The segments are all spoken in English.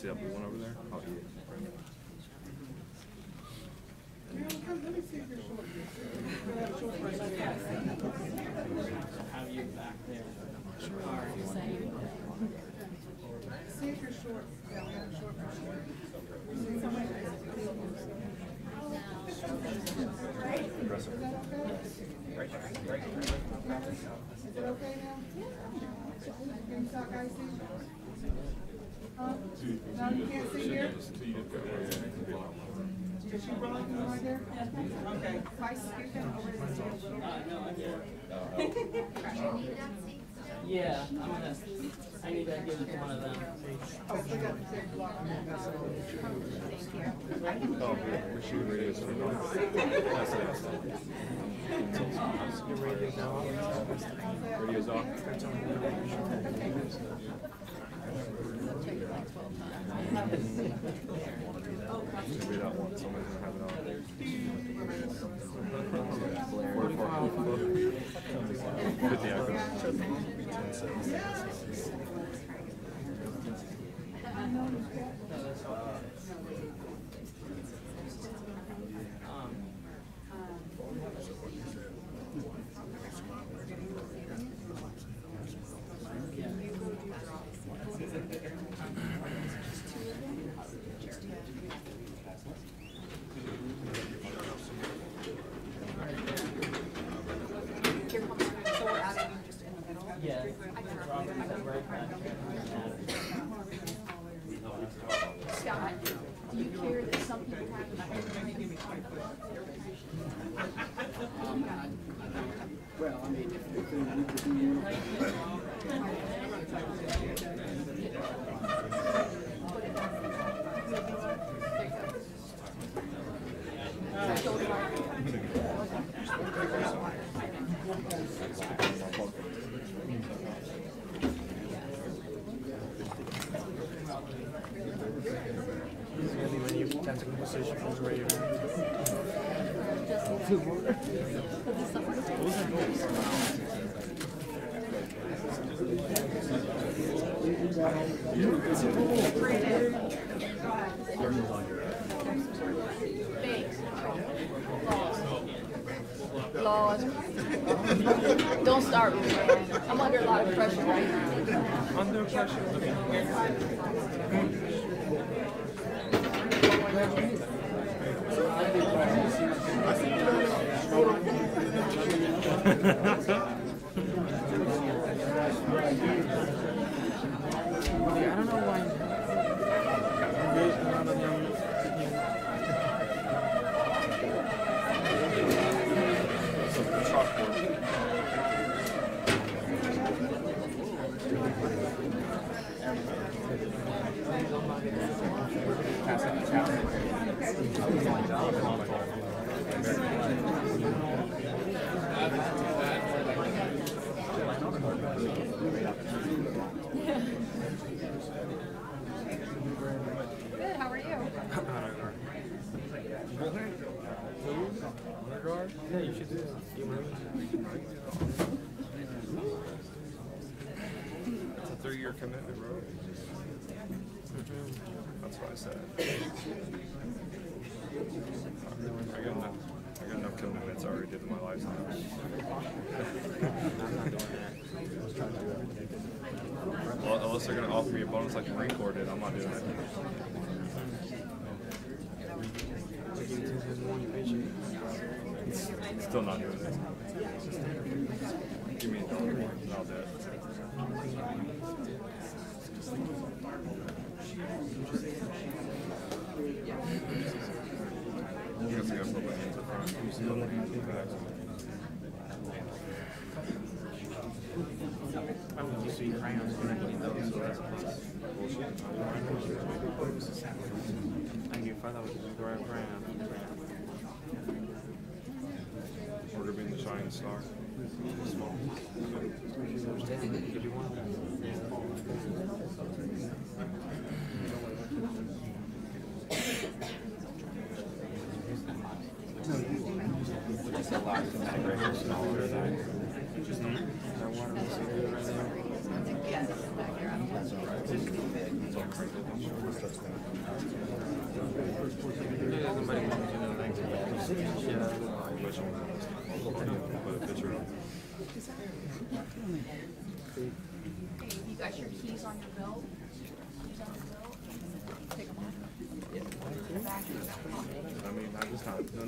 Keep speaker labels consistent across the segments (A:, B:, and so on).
A: See that blue one over there? I'll eat it.
B: Have you back there?
C: See if you're short. Yeah, we got a short version. Is that okay? Is it okay now? Can you talk icy? Huh? No, you can't see here? Is she rolling right there? Okay. Vice, you can over this a little.
B: Yeah, I need to give it to one of them.
C: Oh, we got the big block.
A: Oh, good. We're shooting radios for the That's it. Radio's off. Maybe that one. Someone's gonna have it on. 50 acronym.
B: Yeah.
D: Scott, do you care that some people have
E: Well, I mean,
F: tactical positions ready to
D: laws? Don't start with me. I'm under a lot of pressure right now.
F: under pressure. I don't know why.
D: Good, how are you?
F: Yeah, you should do that.
A: It's a 3-year commitment, bro. That's what I said. I got enough commitments I already did in my lifetime. Well, unless they're gonna offer me a bonus like the Marine Corps did, I'm not doing it. Still not doing it. Give me $1 more and I'll do it. I guess I gotta put my hands up front.
F: I don't used to eat crayons, but I can eat those, so that's a plus. I can get 5 hours with the right crayon.
A: Order being the shining star. Small.
F: Could you want that?
A: Just a lot of integration smaller than
F: That water was so good right there.
A: That's alright. So
D: You got your keys on your belt? Keys on your belt? Take them off. Back in your back pocket.
A: I mean, not this time. No.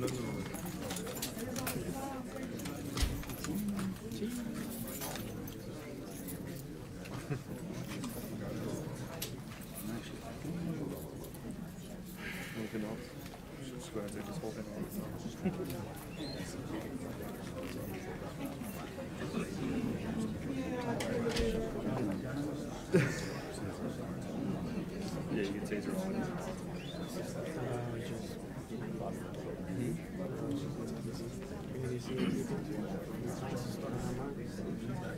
A: Anything else? Just go ahead and take this whole thing Yeah, you can taser all of it.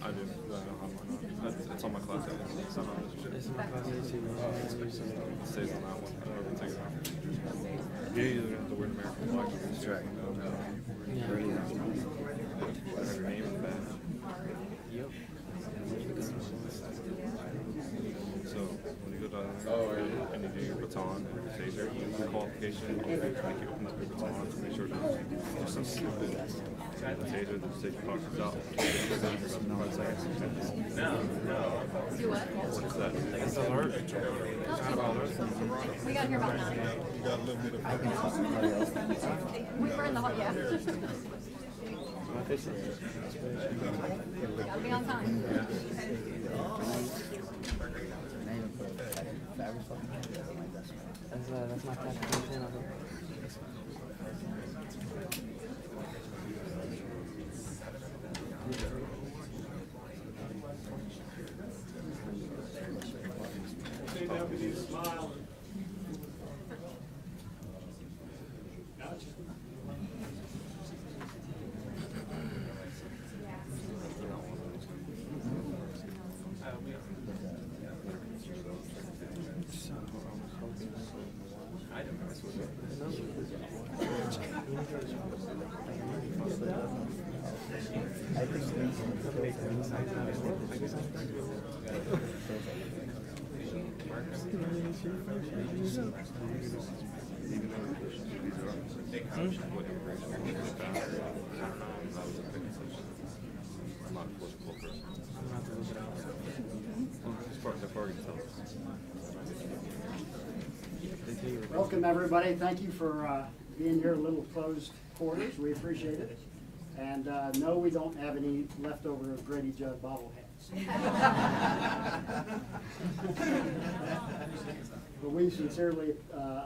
A: I do. It's on my class. It's not on this shit. It stays on that one. I don't ever take it off. You either have to wear an American flag or this track. Have your name in the back.
F: Yep.
A: So when you go down there and you do your baton and your taser, your qualification, you make you open up your baton to make sure there's some stupid taser that just take your pockets out.
D: Do what?
A: What's that?
F: It's alert. It's not about alert.
D: We got here about 9. We were in the hall, yeah. Gotta be on time.
B: That's my classification of it.
E: Welcome, everybody. Thank you for being here in little closed quarters. We appreciate it. And no, we don't have any leftover Grady Judd bobbleheads. But we sincerely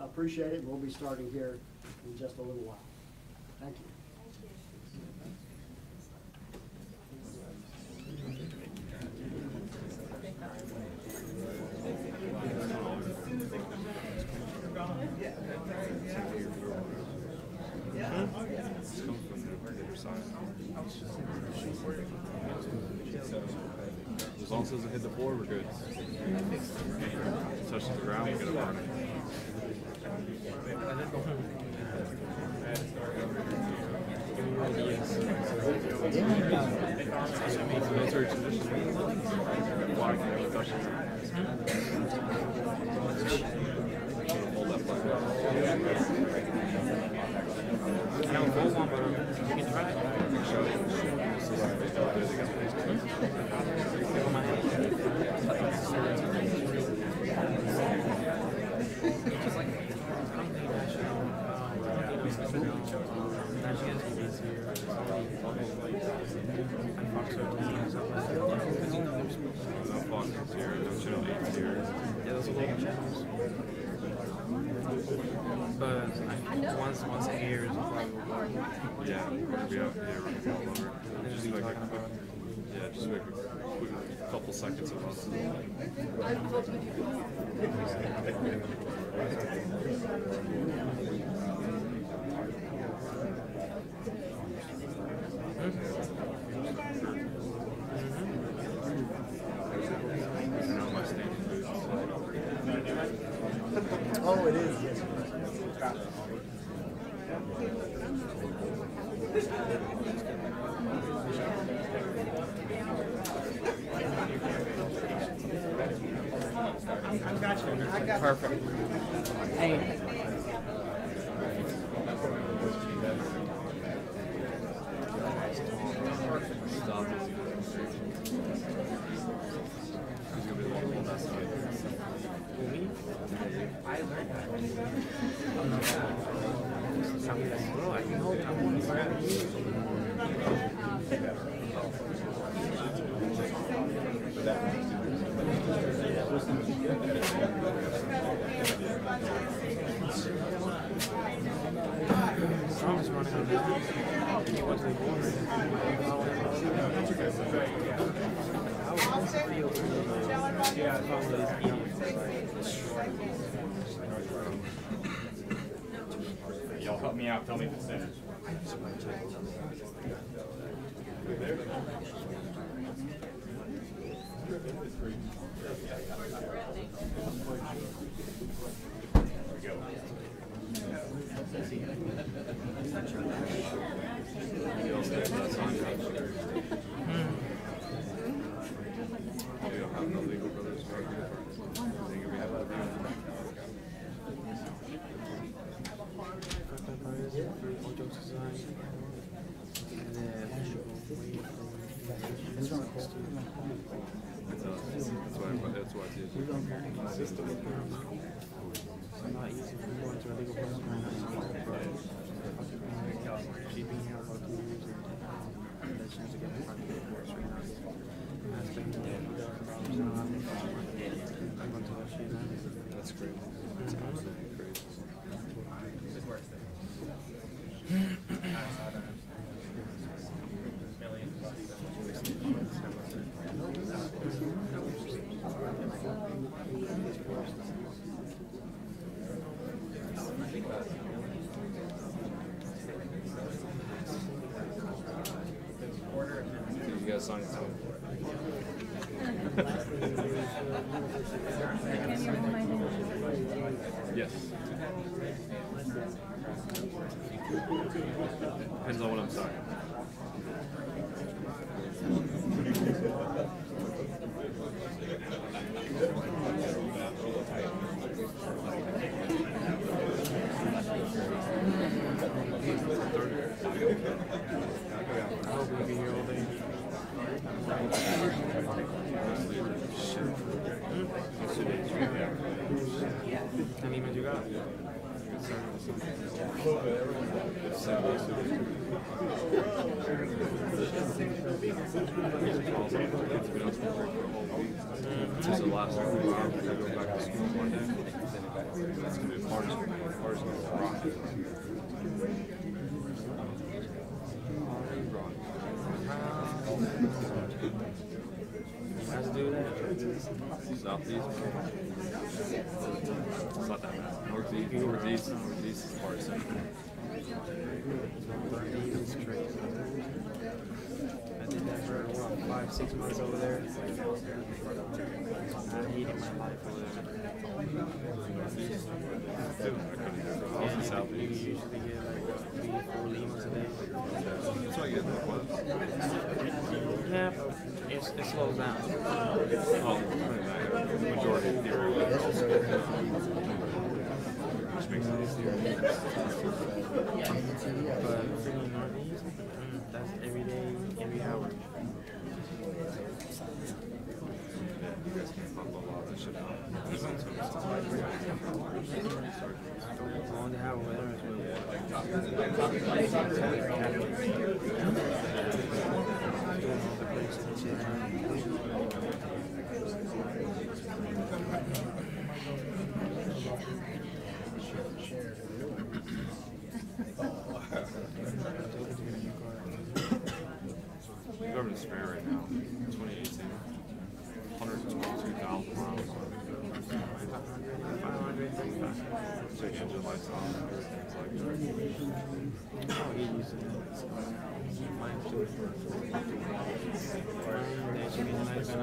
E: appreciate it. We'll be starting here in just a little while. Thank you.
A: As long as it doesn't hit the floor, we're good. Touches the ground, we get a burn. Military tradition. Why can't we touch it? Hold that flag up.
F: I don't go one, but you can try it. But once it airs, it'll probably go lower.
A: Yeah, we're gonna be out. Yeah, we're gonna be all over. Just like a quick, yeah, just like a quick couple seconds of us.
E: Oh, it is, yes.
F: I'm got you.
C: I got
F: Perfect. Hey.
A: Stop it. He's gonna be the one who will mess up.
F: Me? I learned that. Something like, bro, I know I want to grab you. Strong is running on that. He was the corner. Yeah, probably is
G: Y'all help me out. Tell me if it's finished.
A: He also has that sign. We don't have no legal brothers. I think we have that's why I did.
F: It's not easy for me going to a legal person right now. She's been here for 2 years and that's just to get my fucking divorce right now. I spent $10,000 on it. I'm going to tell her she's not.
A: That's crazy. That's absolutely crazy. You guys sign it too. Yes. Depends on what I'm signing.
F: I hope we'll be here all day. How many you got?
A: This is the last week we go back to school Monday. It's going to be the hardest week. Hardest week to rock.
F: How to do that?
A: Southeast. It's not that bad. Northeast is the hardest thing.
F: It's crazy. I did that for what, 5-6 months over there. I hated my life over there.
A: I couldn't do it. I was in
F: You
A: Southeast.
F: usually get like 3-4 lemons a day.
A: That's why I get Northwest.
F: Yeah, it slows down.
A: Oh, majority of theory. Which makes it easier.
F: But freaking Northeast, that's every day, every hour.
A: You guys can pump a lot of that shit out.
F: Don't want to have over there as well.
A: The government's spare right now. 2018. 122,000 miles.
F: 535.
A: So you change your lights on. It's like
F: Oh, he used to mine too. They should be nice and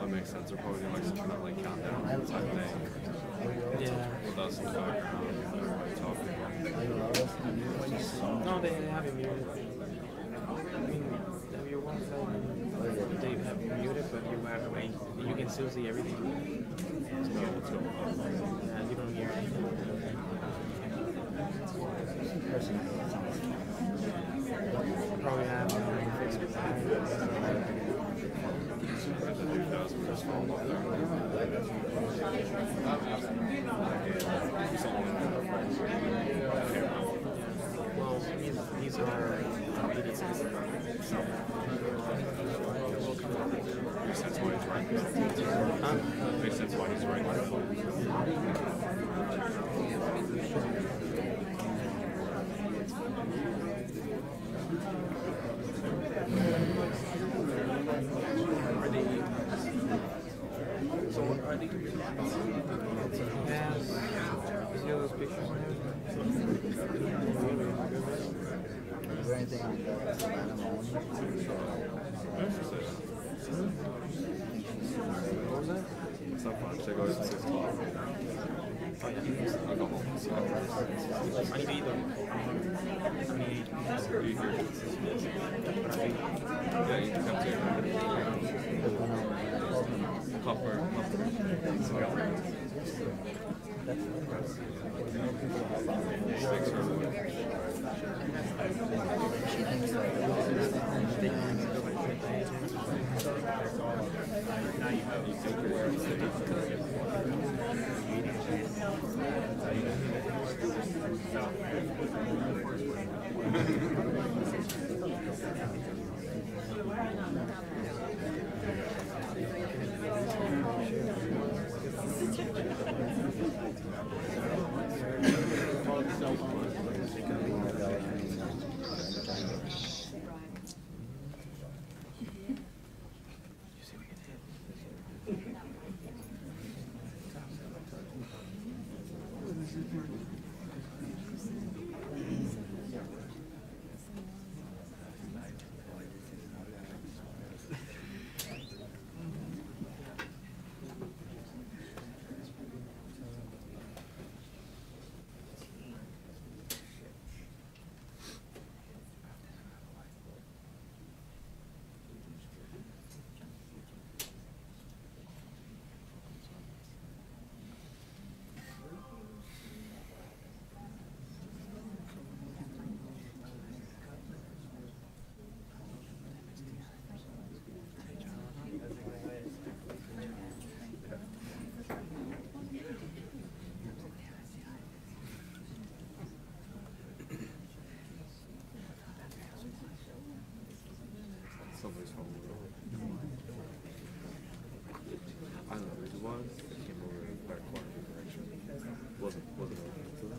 A: That makes sense. They're probably doing like some kind of like countdown type thing.
F: Yeah.
A: With us in the background, everybody talking.
F: No, they have it muted. I mean, have your Wi-Fi, they have it muted, but you have to wait. You can still see everything.
A: Let's go, let's go.
F: Yeah, you don't hear anything. Probably have fixed it.
A: There's a dude does just fall off there.
F: Well, these are
A: Makes sense why he's right. Makes sense why he's right.
H: Is there anything on the Atlanta Mall?
F: What was that?
A: It's not fun. Check out at 6 o'clock. I'll go home.
F: I need to eat though. I need
A: Are you here? Yeah, you can come too. Hopper. Thanks for somebody's phone. I don't know who it was. It came over the back corner of the direction. Wasn't over to the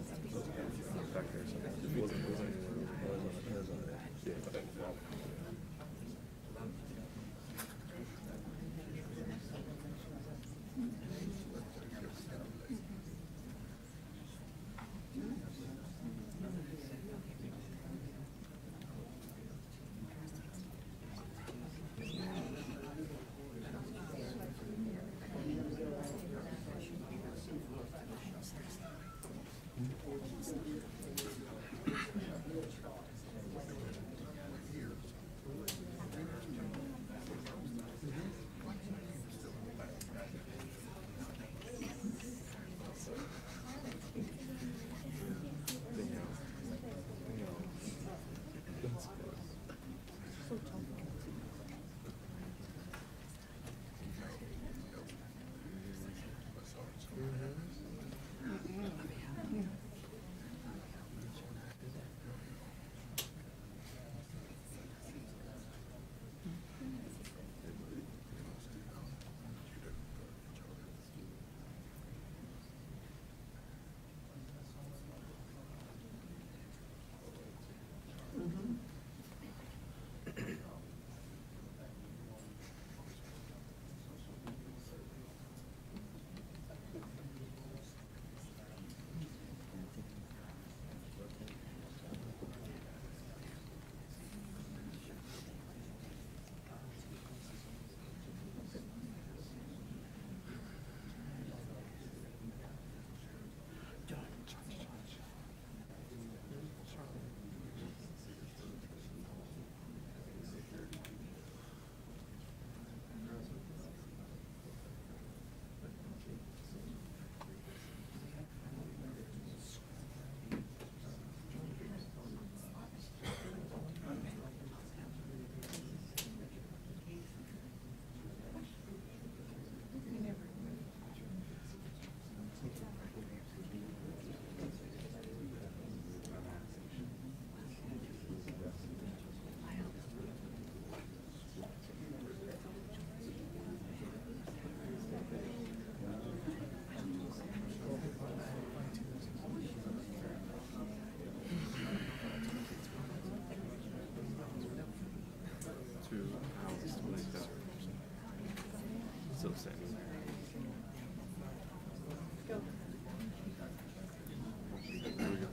A: back there. So it wasn't anywhere over. Yeah. Still standing. Here we go.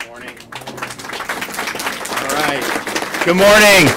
I: Morning. All right. Good morning.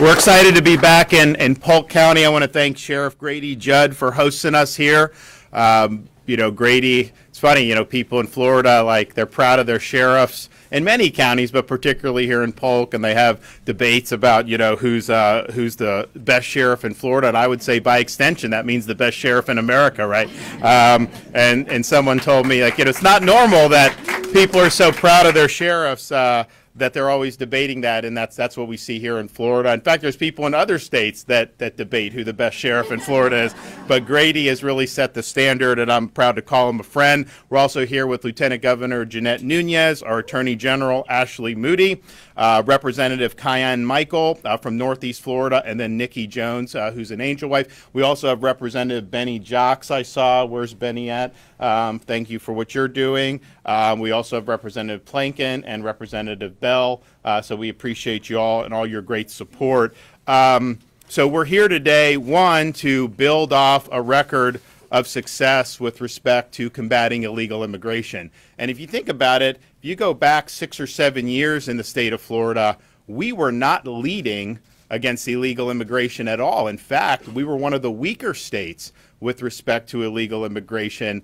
I: We're excited to be back in Polk County. I want to thank Sheriff Grady Judd for hosting us here. Grady, it's funny, people in Florida, like, they're proud of their sheriffs in many counties, but particularly here in Polk, and they have debates about, who's the best sheriff in Florida, and I would say by extension that means the best sheriff in America, right? And someone told me, like, it's not normal that people are so proud of their sheriffs that they're always debating that, and that's what we see here in Florida. In fact, there's people in other states that debate who the best sheriff in Florida is, but Grady has really set the standard, and I'm proud to call him a friend. We're also here with Lieutenant Governor Jeanette Nunez, our Attorney General Ashley Moody, Representative Kyan Michael from Northeast Florida, and then Nikki Jones, who's an Angel Wife. We also have Representative Benny Jocks, I saw. Where's Benny at? Thank you for what you're doing. We also have Representative Plankin and Representative bell. So we appreciate you all and all your great support. So we're here today, one, to build off a record of success with respect to combating illegal immigration. And if you think about it, if you go back 6 or 7 years in the state of Florida, we were not leading against illegal immigration at all. In fact, we were one of the weaker states with respect to illegal immigration.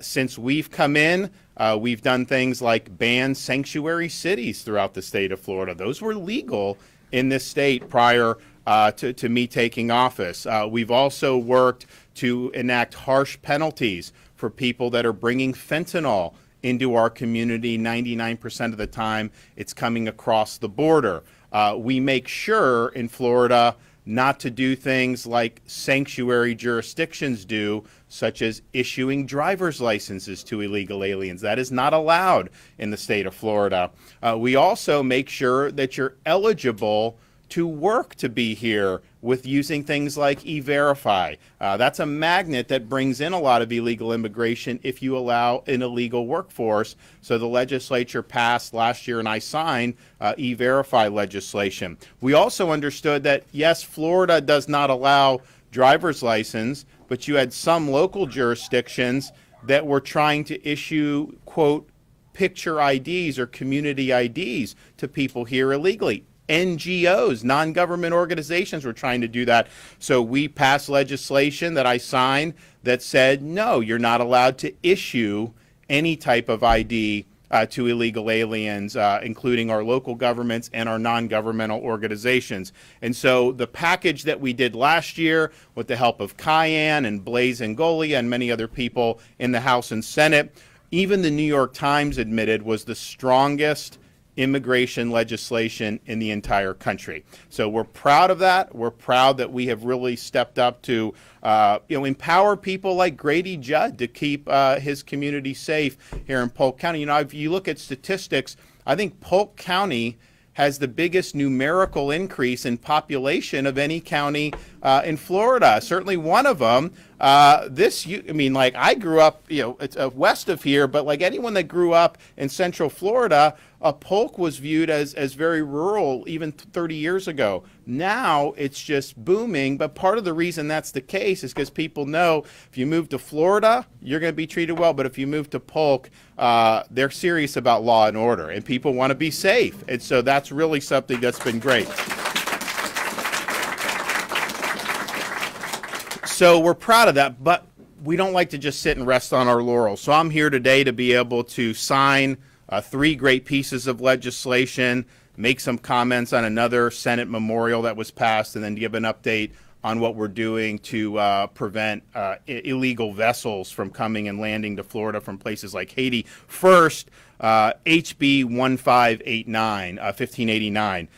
I: Since we've come in, we've done things like ban sanctuary cities throughout the state of Florida. Those were legal in this state prior to me taking office. We've also worked to enact harsh penalties for people that are bringing fentanyl into our community. 99% of the time, it's coming across the border. We make sure in Florida not to do things like sanctuary jurisdictions do, such as issuing driver's licenses to illegal aliens. That is not allowed in the state of Florida. We also make sure that you're eligible to work to be here with using things like E-Verify. That's a magnet that brings in a lot of illegal immigration if you allow an illegal workforce. So the legislature passed last year, and I signed E-Verify legislation. We also understood that, yes, Florida does not allow driver's license, but you had some local jurisdictions that were trying to issue, quote, picture IDs or community IDs to people here illegally. NGOs, non-government organizations were trying to do that. So we passed legislation that I signed that said, no, you're not allowed to issue any type of ID to illegal aliens, including our local governments and our non-governmental organizations. And so the package that we did last year with the help of Cayenne and Blaise Angolia and many other people in the House and Senate, even the New York Times admitted was the strongest immigration legislation in the entire country. So we're proud of that. We're proud that we have really stepped up to empower people like Grady Judd to keep his community safe here in Polk County. You know, if you look at statistics, I think Polk County has the biggest numerical increase in population of any county in Florida. Certainly one of them. I grew up, it's west of here, but like anyone that grew up in Central Florida, Polk was viewed as very rural even 30 years ago. Now it's just booming, but part of the reason that's the case is because people know if you move to Florida, you're going to be treated well, but if you move to Polk, they're serious about law and order, and people want to be safe. And so that's really something that's been great. So we're proud of that, but we don't like to just sit and rest on our laurels. So I'm here today to be able to sign 3 great pieces of legislation, make some comments on another Senate memorial that was passed, and then give an update on what we're doing to prevent illegal vessels from coming and landing to Florida from places like Haiti. First, HB 1589.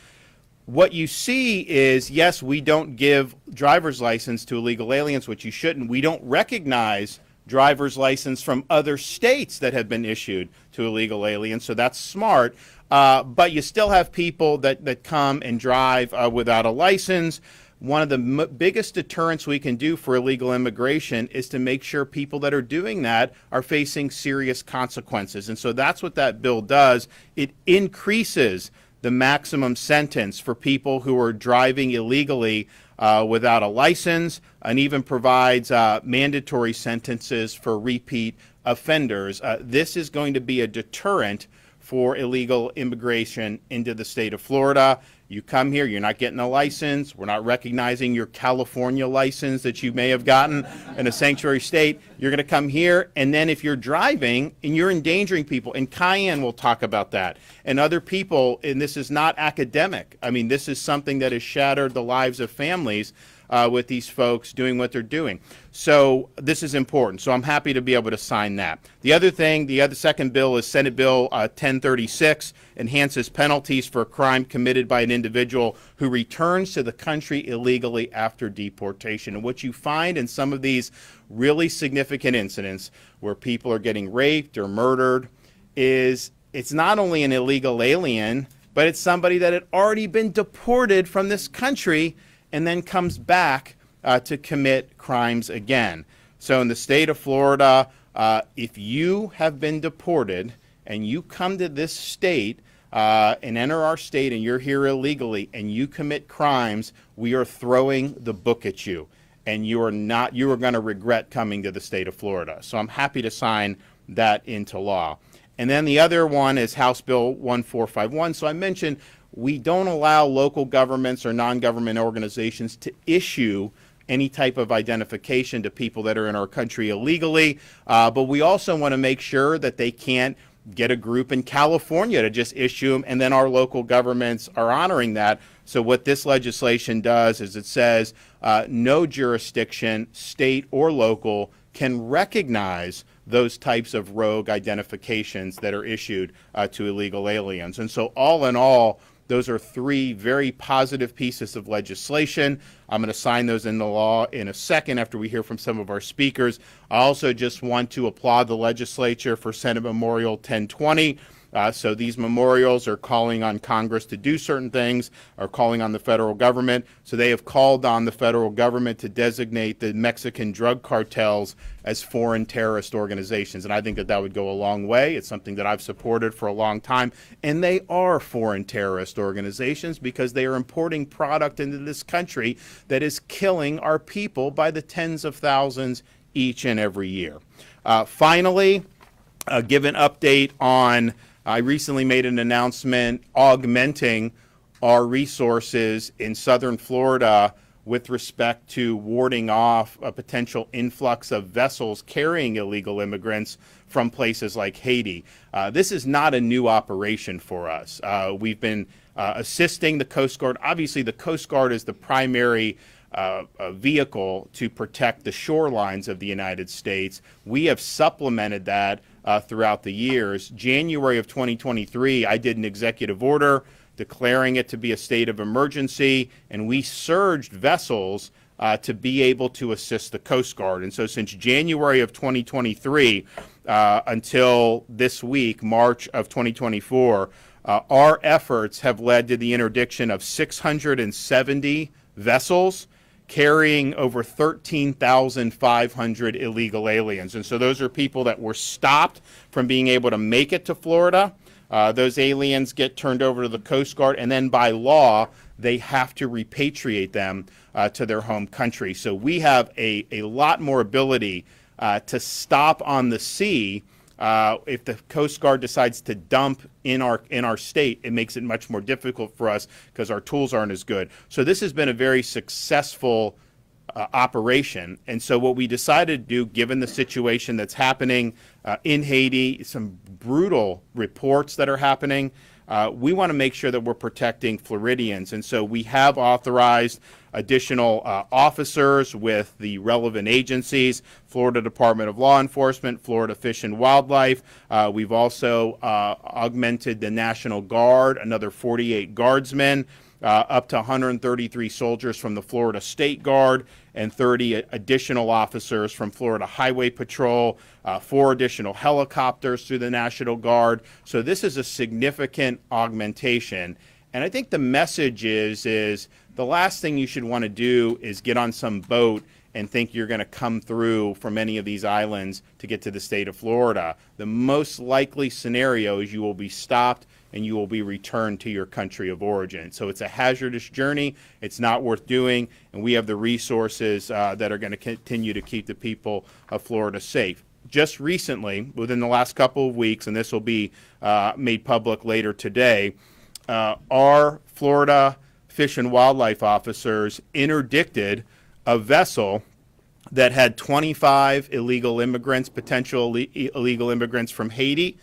I: What you see is, yes, we don't give driver's license to illegal aliens, which you shouldn't. We don't recognize driver's license from other states that have been issued to illegal aliens, so that's smart. But you still have people that come and drive without a license. One of the biggest deterrents we can do for illegal immigration is to make sure people that are doing that are facing serious consequences. And so that's what that bill does. It increases the maximum sentence for people who are driving illegally without a license, and even provides mandatory sentences for repeat offenders. This is going to be a deterrent for illegal immigration into the state of Florida. You come here, you're not getting a license. We're not recognizing your California license that you may have gotten in a sanctuary state. You're going to come here, and then if you're driving and you're endangering people, and Cayenne will talk about that, and other people, and this is not academic. I mean, this is something that has shattered the lives of families with these folks doing what they're doing. So this is important. So I'm happy to be able to sign that. The other second bill is Senate Bill 1036, enhances penalties for a crime committed by an individual who returns to the country illegally after deportation. And what you find in some of these really significant incidents where people are getting raped or murdered is it's not only an illegal alien, but it's somebody that had already been deported from this country and then comes back to commit crimes again. So in the state of Florida, if you have been deported and you come to this state, and enter our state and you're here illegally and you commit crimes, we are throwing the book at you. And you are going to regret coming to the state of Florida. So I'm happy to sign that into law. And then the other one is House Bill 1451. So I mentioned we don't allow local governments or non-government organizations to issue any type of identification to people that are in our country illegally. But we also want to make sure that they can't get a group in California to just issue them, and then our local governments are honoring that. So what this legislation does is it says no jurisdiction, state or local, can recognize those types of rogue identifications that are issued to illegal aliens. And so all in all, those are three very positive pieces of legislation. I'm going to sign those into law in a second after we hear from some of our speakers. I also just want to applaud the legislature for Senate Memorial 1020. So these memorials are calling on Congress to do certain things, are calling on the federal government. So they have called on the federal government to designate the Mexican drug cartels as foreign terrorist organizations. And I think that that would go a long way. It's something that I've supported for a long time. And they are foreign terrorist organizations because they are importing product into this country that is killing our people by the tens of thousands each and every year. Finally, give an update on I recently made an announcement augmenting our resources in southern Florida with respect to warding off a potential influx of vessels carrying illegal immigrants from places like Haiti. This is not a new operation for us. We've been assisting the Coast Guard. Obviously, the Coast Guard is the primary vehicle to protect the shorelines of the United States. We have supplemented that throughout the years. January of 2023, I did an executive order declaring it to be a state of emergency, and we surged vessels to be able to assist the Coast Guard. And so since January of 2023 until this week, March of 2024, our efforts have led to the interdiction of 670 vessels carrying over 13,500 illegal aliens. And so those are people that were stopped from being able to make it to Florida. Those aliens get turned over to the Coast Guard, and then by law, they have to repatriate them to their home country. So we have a lot more ability to stop on the sea. If the Coast Guard decides to dump in our state, it makes it much more difficult for us because our tools aren't as good. So this has been a very successful operation. And so what we decided to do, given the situation that's happening in Haiti, some brutal reports that are happening, we want to make sure that we're protecting Floridians. And so we have authorized additional officers with the relevant agencies, Florida Department of Law Enforcement, Florida Fish and Wildlife. We've also augmented the National Guard, another 48 guardsmen, up to 133 soldiers from the Florida State Guard, and 30 additional officers from Florida Highway Patrol, 4 additional helicopters through the National Guard. So this is a significant augmentation. And I think the message is the last thing you should want to do is get on some boat and think you're going to come through from any of these islands to get to the state of Florida. The most likely scenario is you will be stopped and you will be returned to your country of origin. So it's a hazardous journey. It's not worth doing, and we have the resources that are going to continue to keep the people of Florida safe. Just recently, within the last couple of weeks, and this will be made public later today, our Florida Fish and Wildlife officers interdicted a vessel that had 25 illegal immigrants, potential illegal immigrants from Haiti.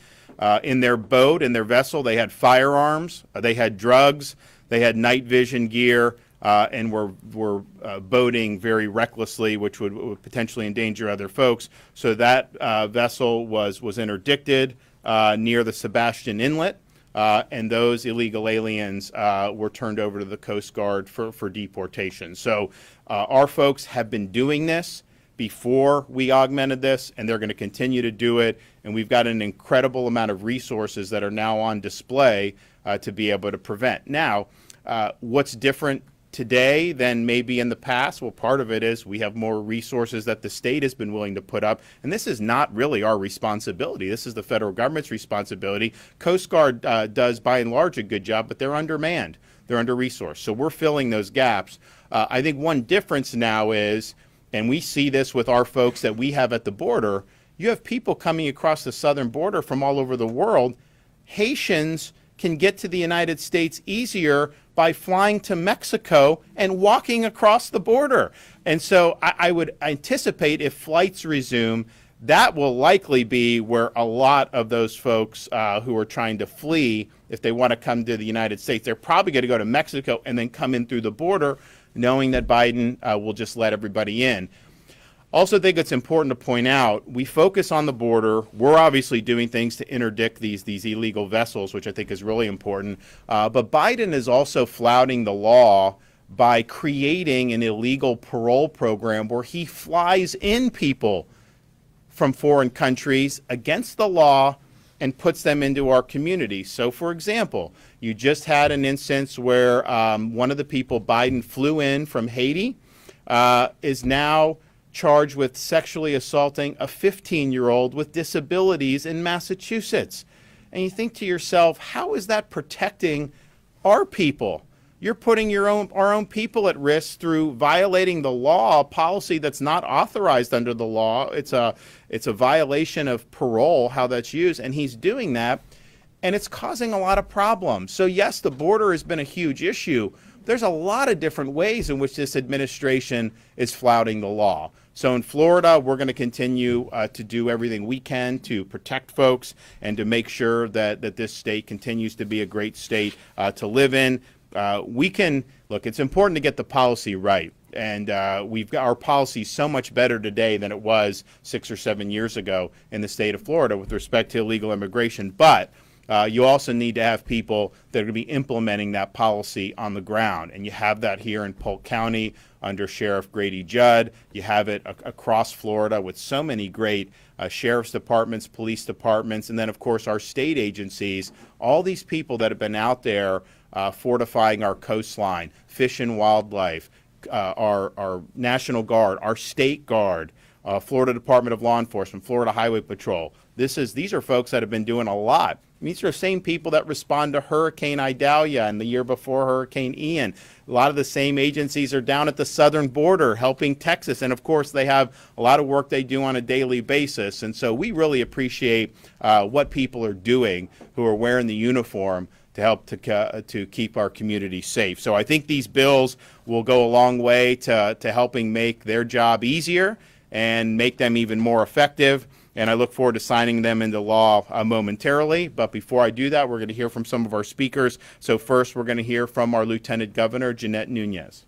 I: In their boat, in their vessel, they had firearms, they had drugs, they had night vision gear, and were boating very recklessly, which would potentially endanger other folks. So that vessel was interdicted near the Sebastian Inlet, and those illegal aliens were turned over to the Coast Guard for deportation. So our folks have been doing this before we augmented this, and they're going to continue to do it. And we've got an incredible amount of resources that are now on display to be able to prevent. Now, what's different today than maybe in the past. Well, part of it is we have more resources that the state has been willing to put up, and this is not really our responsibility. This is the federal government's responsibility. Coast Guard does, by and large, a good job, but they're undermanned. They're under-resourced. So we're filling those gaps. I think one difference now is, and we see this with our folks that we have at the border, you have people coming across the southern border from all over the world. Haitians can get to the United States easier by flying to Mexico and walking across the border. And so I would anticipate if flights resume, that will likely be where a lot of those folks who are trying to flee, if they want to come to the United States, they're probably going to go to Mexico and then come in through the border, knowing that Biden will just let everybody in. Also think it's important to point out, we focus on the border. We're obviously doing things to interdict these illegal vessels, which I think is really important. But Biden is also flouting the law by creating an illegal parole program where he flies in people from foreign countries against the law and puts them into our community. So, for example, you just had an instance where one of the people Biden flew in from Haiti is now charged with sexually assaulting a 15-year-old with disabilities in Massachusetts. And you think to yourself, how is that protecting our people? You're putting our own people at risk through violating the law, a policy that's not authorized under the law. It's a violation of parole, how that's used, and he's doing that, and it's causing a lot of problems. So yes, the border has been a huge issue. There's a lot of different ways in which this administration is flouting the law. So in Florida, we're going to continue to do everything we can to protect folks and to make sure that this state continues to be a great state to live in. Look, it's important to get the policy right. And we've got our policy so much better today than it was 6 or 7 years ago in the state of Florida with respect to illegal immigration. But you also need to have people that are going to be implementing that policy on the ground. And you have that here in Polk County under Sheriff Grady Judd. You have it across Florida with so many great sheriff's departments, police departments, and then, of course, our state agencies. All these people that have been out there fortifying our coastline, Fish and Wildlife, our National Guard, our State Guard, Florida Department of Law Enforcement, Florida Highway Patrol. These are folks that have been doing a lot. These are the same people that respond to Hurricane Idalia and the year before Hurricane Ian. A lot of the same agencies are down at the southern border helping Texas. And, of course, they have a lot of work they do on a daily basis. And so we really appreciate what people are doing who are wearing the uniform to help to keep our community safe. So I think these bills will go a long way to helping make their job easier and make them even more effective. And I look forward to signing them into law momentarily. But before I do that, we're going to hear from some of our speakers. So first, we're going to hear from our Lieutenant Governor, Jeanette Nunez.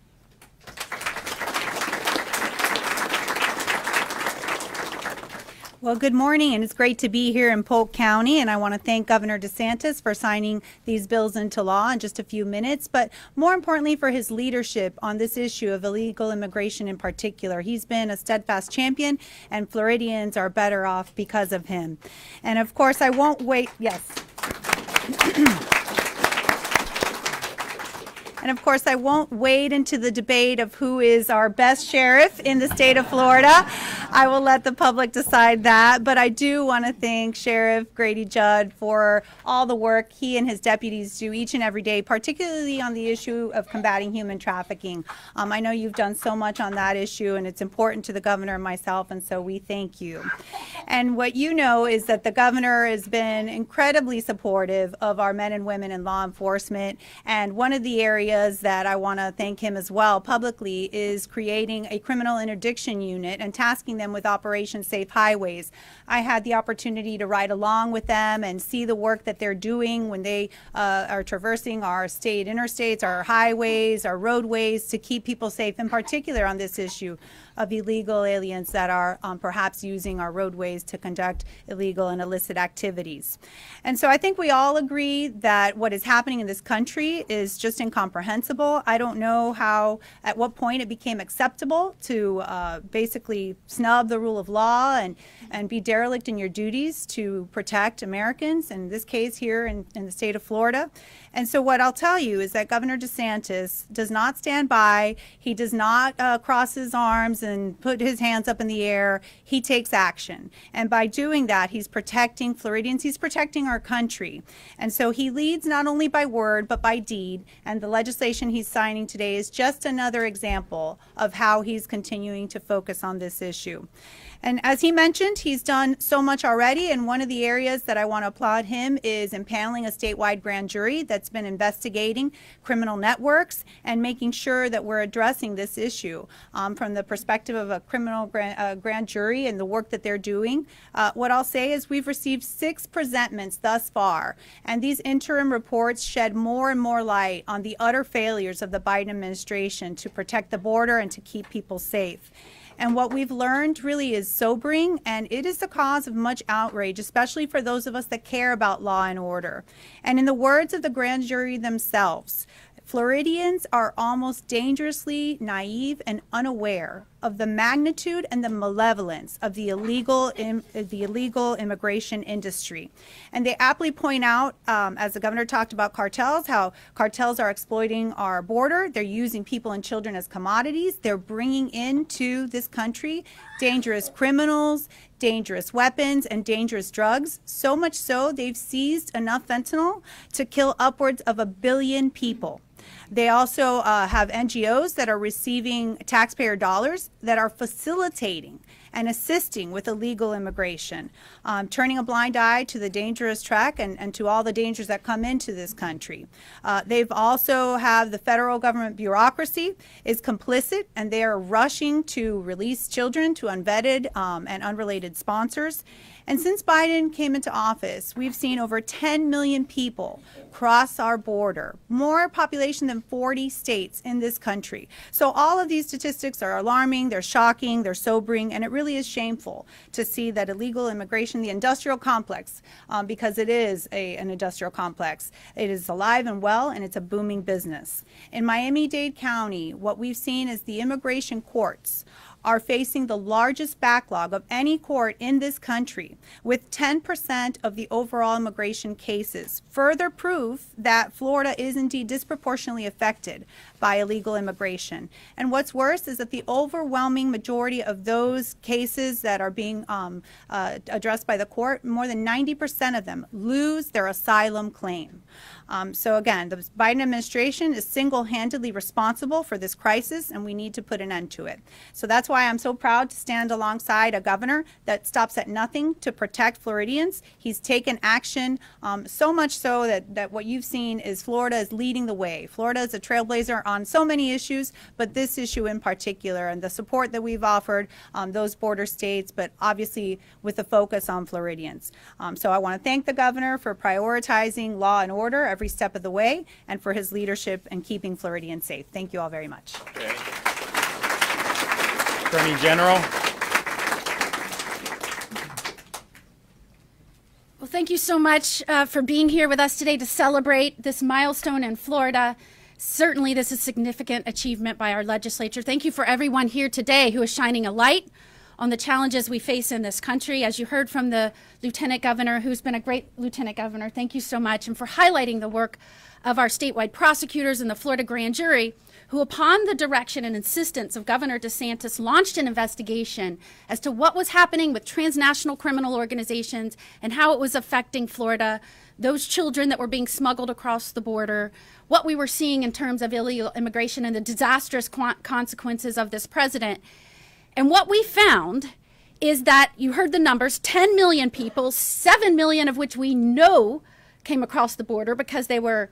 J: Well, good morning, and it's great to be here in Polk County, and I want to thank Governor DeSantis for signing these bills into law in just a few minutes, but more importantly for his leadership on this issue of illegal immigration in particular. He's been a steadfast champion, and Floridians are better off because of him. And of course, I won't wait, yes. And of course, I won't wade into the debate of who is our best sheriff in the state of Florida. I will let the public decide that. But I do want to thank Sheriff Grady Judd for all the work he and his deputies do each and every day, particularly on the issue of combating human trafficking. I know you've done so much on that issue, and it's important to the governor and myself, and so we thank you. And what you know is that the governor has been incredibly supportive of our men and women in law enforcement, and one of the areas that I want to thank him as well publicly is creating a criminal interdiction unit and tasking them with Operation Safe Highways. I had the opportunity to ride along with them and see the work that they're doing when they are traversing our state interstates, our highways, our roadways to keep people safe, in particular on this issue of illegal aliens that are perhaps using our roadways to conduct illegal and illicit activities. And so I think we all agree that what is happening in this country is just incomprehensible. I don't know at what point it became acceptable to basically snub snub the rule of law and be derelict in your duties to protect Americans, in this case here in the state of Florida. And so what I'll tell you is that Governor DeSantis does not stand by. He does not cross his arms and put his hands up in the air. He takes action. And by doing that, he's protecting Floridians. He's protecting our country. And so he leads not only by word, but by deed. And the legislation he's signing today is just another example of how he's continuing to focus on this issue. And as he mentioned, he's done so much already, and one of the areas that I want to applaud him is impaneling a statewide grand jury that's been investigating criminal networks and making sure that we're addressing this issue from the perspective of a criminal grand jury and the work that they're doing. What I'll say is we've received 6 presentments thus far, and these interim reports shed more and more light on the utter failures of the Biden administration to protect the border and to keep people safe. And what we've learned really is sobering, and it is the cause of much outrage, especially for those of us that care about law and order. And in the words of the grand jury themselves, Floridians are almost dangerously naive and unaware of the magnitude and the malevolence of the illegal immigration industry. And they aptly point out, as the governor talked about cartels, how cartels are exploiting our border. They're using people and children as commodities. They're bringing into this country dangerous criminals, dangerous weapons, and dangerous drugs. So much so, they've seized enough fentanyl to kill upwards of 1 billion people. They also have NGOs that are receiving taxpayer dollars that are facilitating and assisting with illegal immigration, turning a blind eye to the dangerous track and to all the dangers that come into this country. They've also have the federal government bureaucracy is complicit, and they are rushing to release children to unvetted and unrelated sponsors. And since Biden came into office, we've seen over 10 million people cross our border, more population than 40 states in this country. So all of these statistics are alarming, they're shocking, they're sobering, and it really is shameful to see that illegal immigration, the industrial complex, because it is an industrial complex, it is alive and well, and it's a booming business. In Miami-Dade County, what we've seen is the immigration courts are facing the largest backlog of any court in this country, with 10% of the overall immigration cases. Further proof that Florida is indeed disproportionately affected by illegal immigration. And what's worse is that the overwhelming majority of those cases that are being addressed by the court, more than 90% of them lose their asylum claim. So again, the Biden administration is single-handedly responsible for this crisis, and we need to put an end to it. So that's why I'm so proud to stand alongside a governor that stops at nothing to protect Floridians. He's taken action, so much so that what you've seen is Florida is leading the way. Florida is a trailblazer on so many issues, but this issue in particular, and the support that we've offered those border states, but obviously with the focus on Floridians. So I want to thank the governor for prioritizing law and order every step of the way, and for his leadership in keeping Floridians safe. Thank you all very much.
I: Okay. Attorney General.
K: Well, thank you so much for being here with us today to celebrate this milestone in Florida. Certainly, this is a significant achievement by our legislature. Thank you for everyone here today who is shining a light on the challenges we face in this country. As you heard from the Lieutenant Governor, who's been a great Lieutenant Governor, thank you so much, and for highlighting the work of our statewide prosecutors and the Florida grand jury, who upon the direction and insistence of Governor DeSantis launched an investigation as to what was happening with transnational criminal organizations and how it was affecting Florida, those children that were being smuggled across the border, what we were seeing in terms of illegal immigration and the disastrous consequences of this president. And what we found is that, you heard the numbers, 10 million people, 7 million of which we know came across the border because they were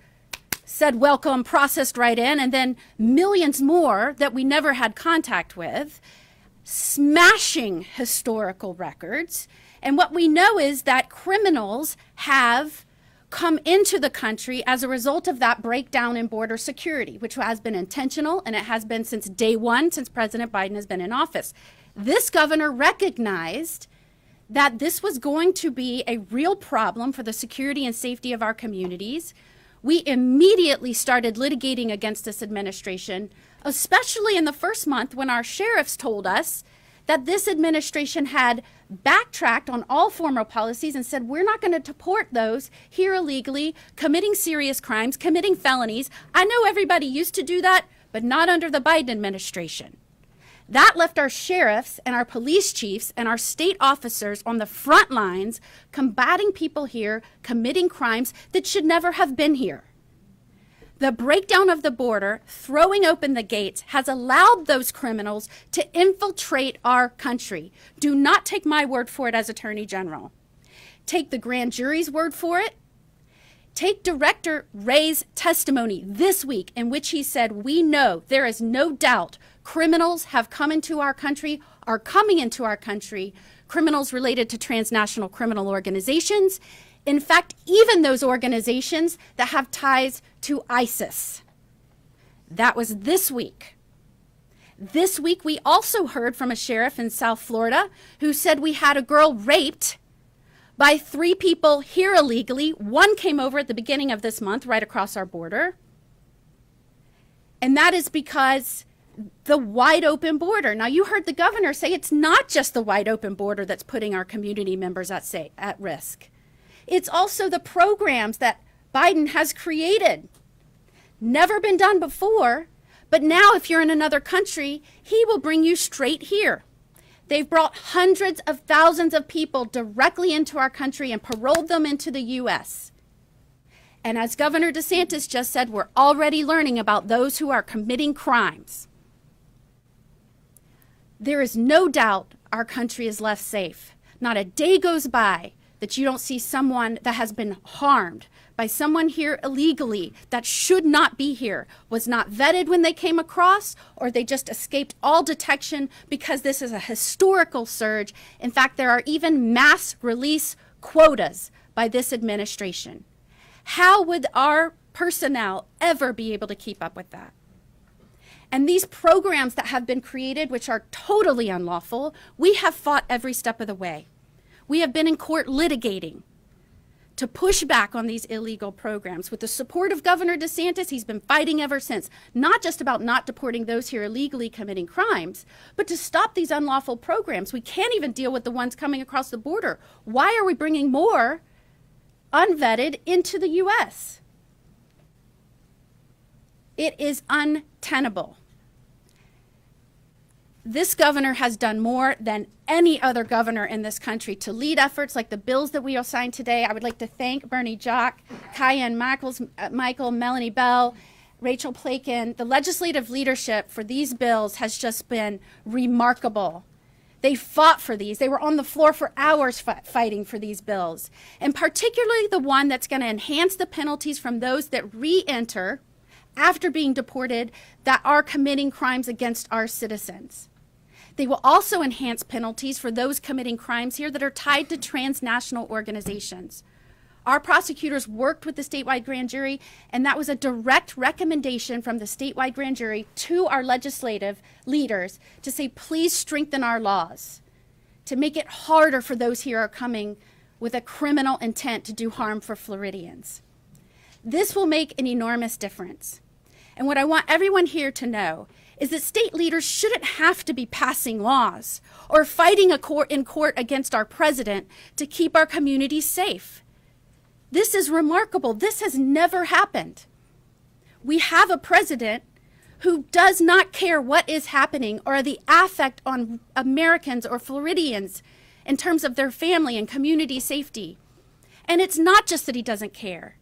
K: said welcome, processed right in, and then millions more that we never had contact with, smashing historical records. And what we know is that criminals have come into the country as a result of that breakdown in border security, which has been intentional, and it has been since day one, since President Biden has been in office. This governor recognized that this was going to be a real problem for the security and safety of our communities. We immediately started litigating against this administration, especially in the first month when our sheriffs told us that this administration had backtracked on all former policies and said, we're not going to deport those here illegally, committing serious crimes, committing felonies. I know everybody used to do that, but not under the Biden administration. That left our sheriffs and our police chiefs and our state officers on the front lines combating people here, committing crimes that should never have been here. The breakdown of the border, throwing open the gates, has allowed those criminals to infiltrate our country. Do not take my word for it as Attorney General. Take the grand jury's word for it. Take Director Wray's testimony this week in which he said, we know there is no doubt criminals have come into our country, are coming into our country, criminals related to transnational criminal organizations. In fact, even those organizations that have ties to ISIS. That was this week. This week, we also heard from a sheriff in South Florida who said we had a girl raped by 3 people here illegally. 1 came over at the beginning of this month, right across our border. And that is because the wide open border. Now, you heard the governor say it's not just the wide open border that's putting our community members at risk. It's also the programs that Biden has created. Never been done before, but now if you're in another country, he will bring you straight here. They've brought hundreds of thousands of people directly into our country and paroled them into the U.S. And as Governor DeSantis just said, we're already learning about those who are committing crimes. There is no doubt our country is less safe. Not a day goes by that you don't see someone that has been harmed by someone here illegally that should not be here, was not vetted when they came across, or they just escaped all detection because this is a historical surge. In fact, there are even mass release quotas by this administration. How would our personnel ever be able to keep up with that? And these programs that have been created, which are totally unlawful, we have fought every step of the way. We have been in court litigating to push back on these illegal programs. With the support of Governor DeSantis, he's been fighting ever since, not just about not deporting those here illegally committing crimes, but to stop these unlawful programs. We can't even deal with the ones coming across the border. Why are we bringing more unvetted into the U.S.? It is untenable. This governor has done more than any other governor in this country to lead efforts like the bills that we will sign today. I would like to thank Bernie Jock, Kyan Michael, Melanie Bell, Rachel Plakin. The legislative leadership for these bills has just been remarkable. They fought for these. They were on the floor for hours fighting for these bills, and particularly the one that's going to enhance the penalties from those that re-enter after being deported that are committing crimes against our citizens. They will also enhance penalties for those committing crimes here that are tied to transnational organizations. Our prosecutors worked with the statewide grand jury, and that was a direct recommendation from the statewide grand jury to our legislative leaders to say, please strengthen our laws, to make it harder for those here who are coming with a criminal intent to do harm for Floridians. This will make an enormous difference. And what I want everyone here to know is that state leaders shouldn't have to be passing laws or fighting in court against our president to keep our communities safe. This is remarkable. This has never happened. We have a president who does not care what is happening or the affect on Americans or Floridians in terms of their family and community safety. And it's not just that he doesn't care.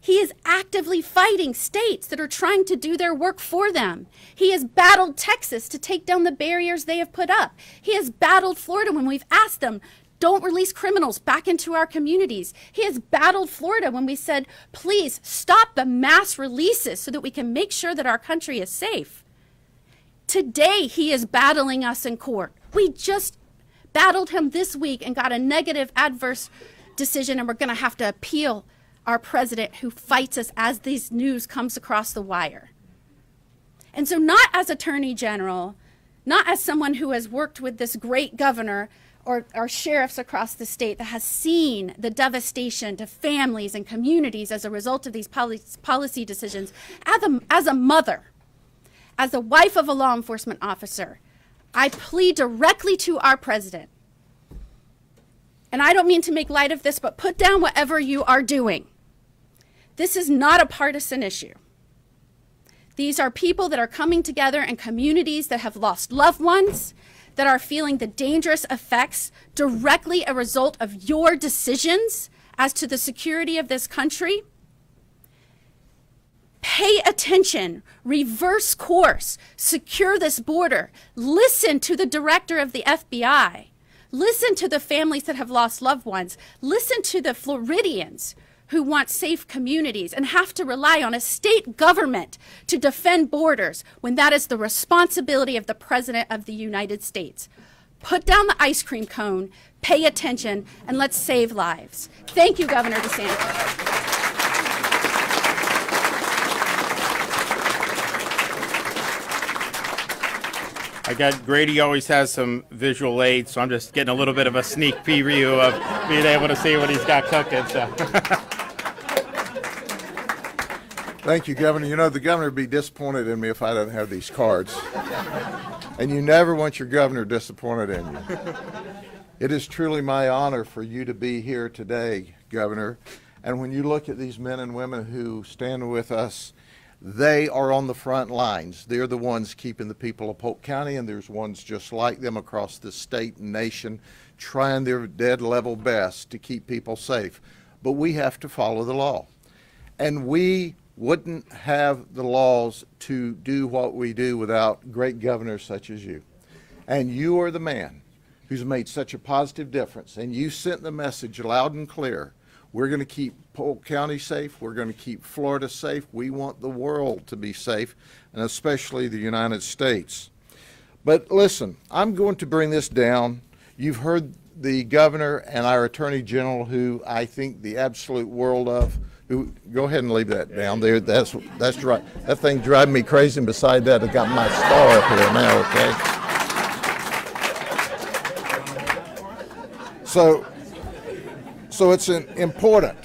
K: He is actively fighting states that are trying to do their work for them. He has battled Texas to take down the barriers they have put up. He has battled Florida when we've asked them, don't release criminals back into our communities. He has battled Florida when we said, please stop the mass releases so that we can make sure that our country is safe. Today, he is battling us in court. We just battled him this week and got a negative adverse decision, and we're going to have to appeal our president who fights us as this news comes across the wire. And so not as Attorney General, not as someone who has worked with this great governor or sheriffs across the state that has seen the devastation to families and communities as a result of these policy decisions, as a mother, as a wife of a law enforcement officer, I plead directly to our president. And I don't mean to make light of this, but put down whatever you are doing. This is not a partisan issue. These are people that are coming together in communities that have lost loved ones, that are feeling the dangerous effects directly a result of your decisions as to the security of this country. Pay attention, reverse course, secure this border, listen to the director of the FBI, listen to the families that have lost loved ones, listen to the Floridians who want safe communities and have to rely on a state government to defend borders when that is the responsibility of the President of the United States. Put down the ice cream cone, pay attention, and let's save lives. Thank you, Governor DeSantis.
I: Grady always has some visual aids, so I'm just getting a little bit of a sneak preview of being able to see what he's got cooking. So.
L: Thank you, Governor. You know, the governor would be disappointed in me if I didn't have these cards. And you never want your governor disappointed in you. It is truly my honor for you to be here today, Governor. And when you look at these men and women who stand with us, they are on the front lines. They're the ones keeping the people of Polk County, and there's ones just like them across the state and nation trying their dead level best to keep people safe. But we have to follow the law. And we wouldn't have the laws to do what we do without great governors such as you. And you are the man who's made such a positive difference. And you sent the message loud and clear. We're going to keep Polk County safe. We're going to keep Florida safe. We want the world to be safe, and especially the United States. But listen, I'm going to bring this down. You've heard the governor and our attorney general, who I think the absolute world of. Who, go ahead and leave that down there. That's right. That thing driving me crazy. And beside that, I got my star up here now. Okay. So it's important.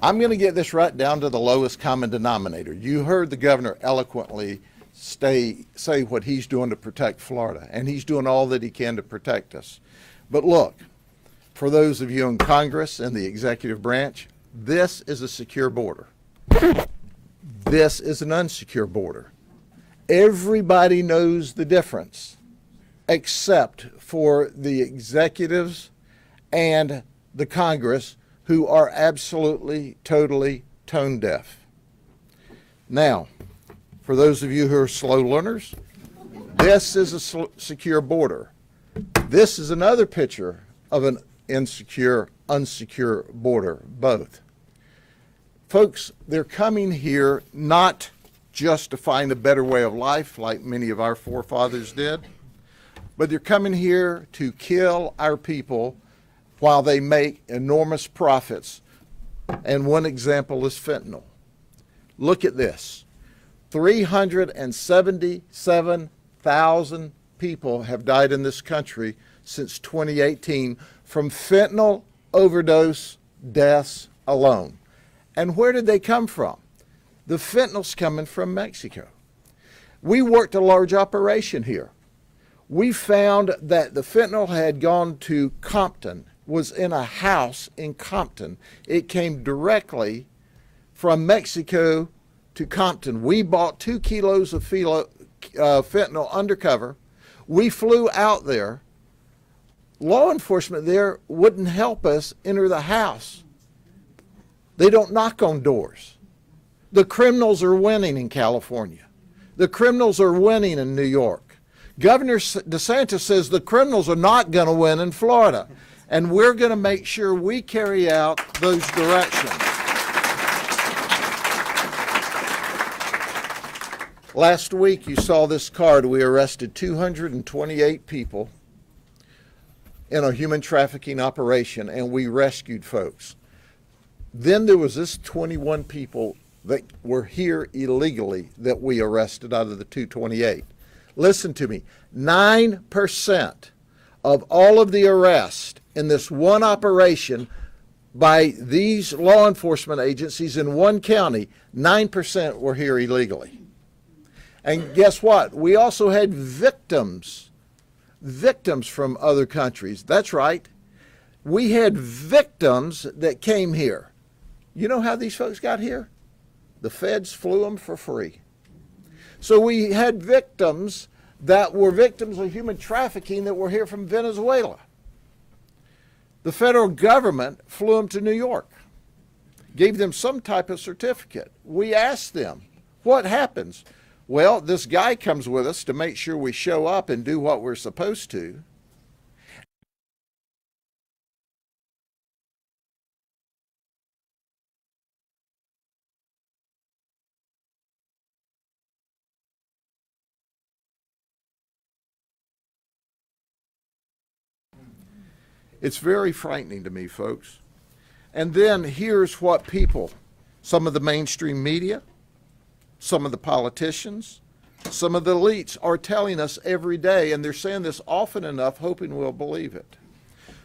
L: I'm going to get this right down to the lowest common denominator. You heard the governor eloquently say what he's doing to protect Florida, and he's doing all that he can to protect us. But look, for those of you in Congress and the executive branch, this is a secure border. This is an unsecure border. Everybody knows the difference, except for the executives and the Congress, who are absolutely, totally tone deaf. Now, for those of you who are slow learners, this is a secure border. This is another picture of an insecure, unsecure border, both. Folks, they're coming here not just to find a better way of life like many of our forefathers did, but they're coming here to kill our people while they make enormous profits. And one example is fentanyl. Look at this. 377,000 people have died in this country since 2018 from fentanyl overdose deaths alone. And where did they come from? The fentanyl's coming from Mexico. We worked a large operation here. We found that the fentanyl had gone to Compton, was in a house in Compton. It came directly from Mexico to Compton. We bought 2 kilos of fentanyl undercover. We flew out there. Law enforcement there wouldn't help us enter the house. They don't knock on doors. The criminals are winning in California. The criminals are winning in New York. Governor DeSantis says the criminals are not going to win in Florida. And we're going to make sure we carry out those directions. Last week, you saw this card. We arrested 228 people in a human trafficking operation, and we rescued folks. Then there was this 21 people that were here illegally that we arrested out of the 228. Listen to me, 9% of all of the arrests in this one operation by these law enforcement agencies in one county, 9% were here illegally. And guess what? We also had victims victims from other countries. That's right. We had victims that came here. You know how these folks got here? The feds flew them for free. So we had victims that were victims of human trafficking that were here from Venezuela. The federal government flew them to New York, gave them some type of certificate. We asked them, what happens? Well, this guy comes with us to make sure we show up and do what we're supposed to. It's very frightening to me, folks. And then here's what people, some of the mainstream media, some of the politicians, some of the elites are telling us every day, and they're saying this often enough, hoping we'll believe it.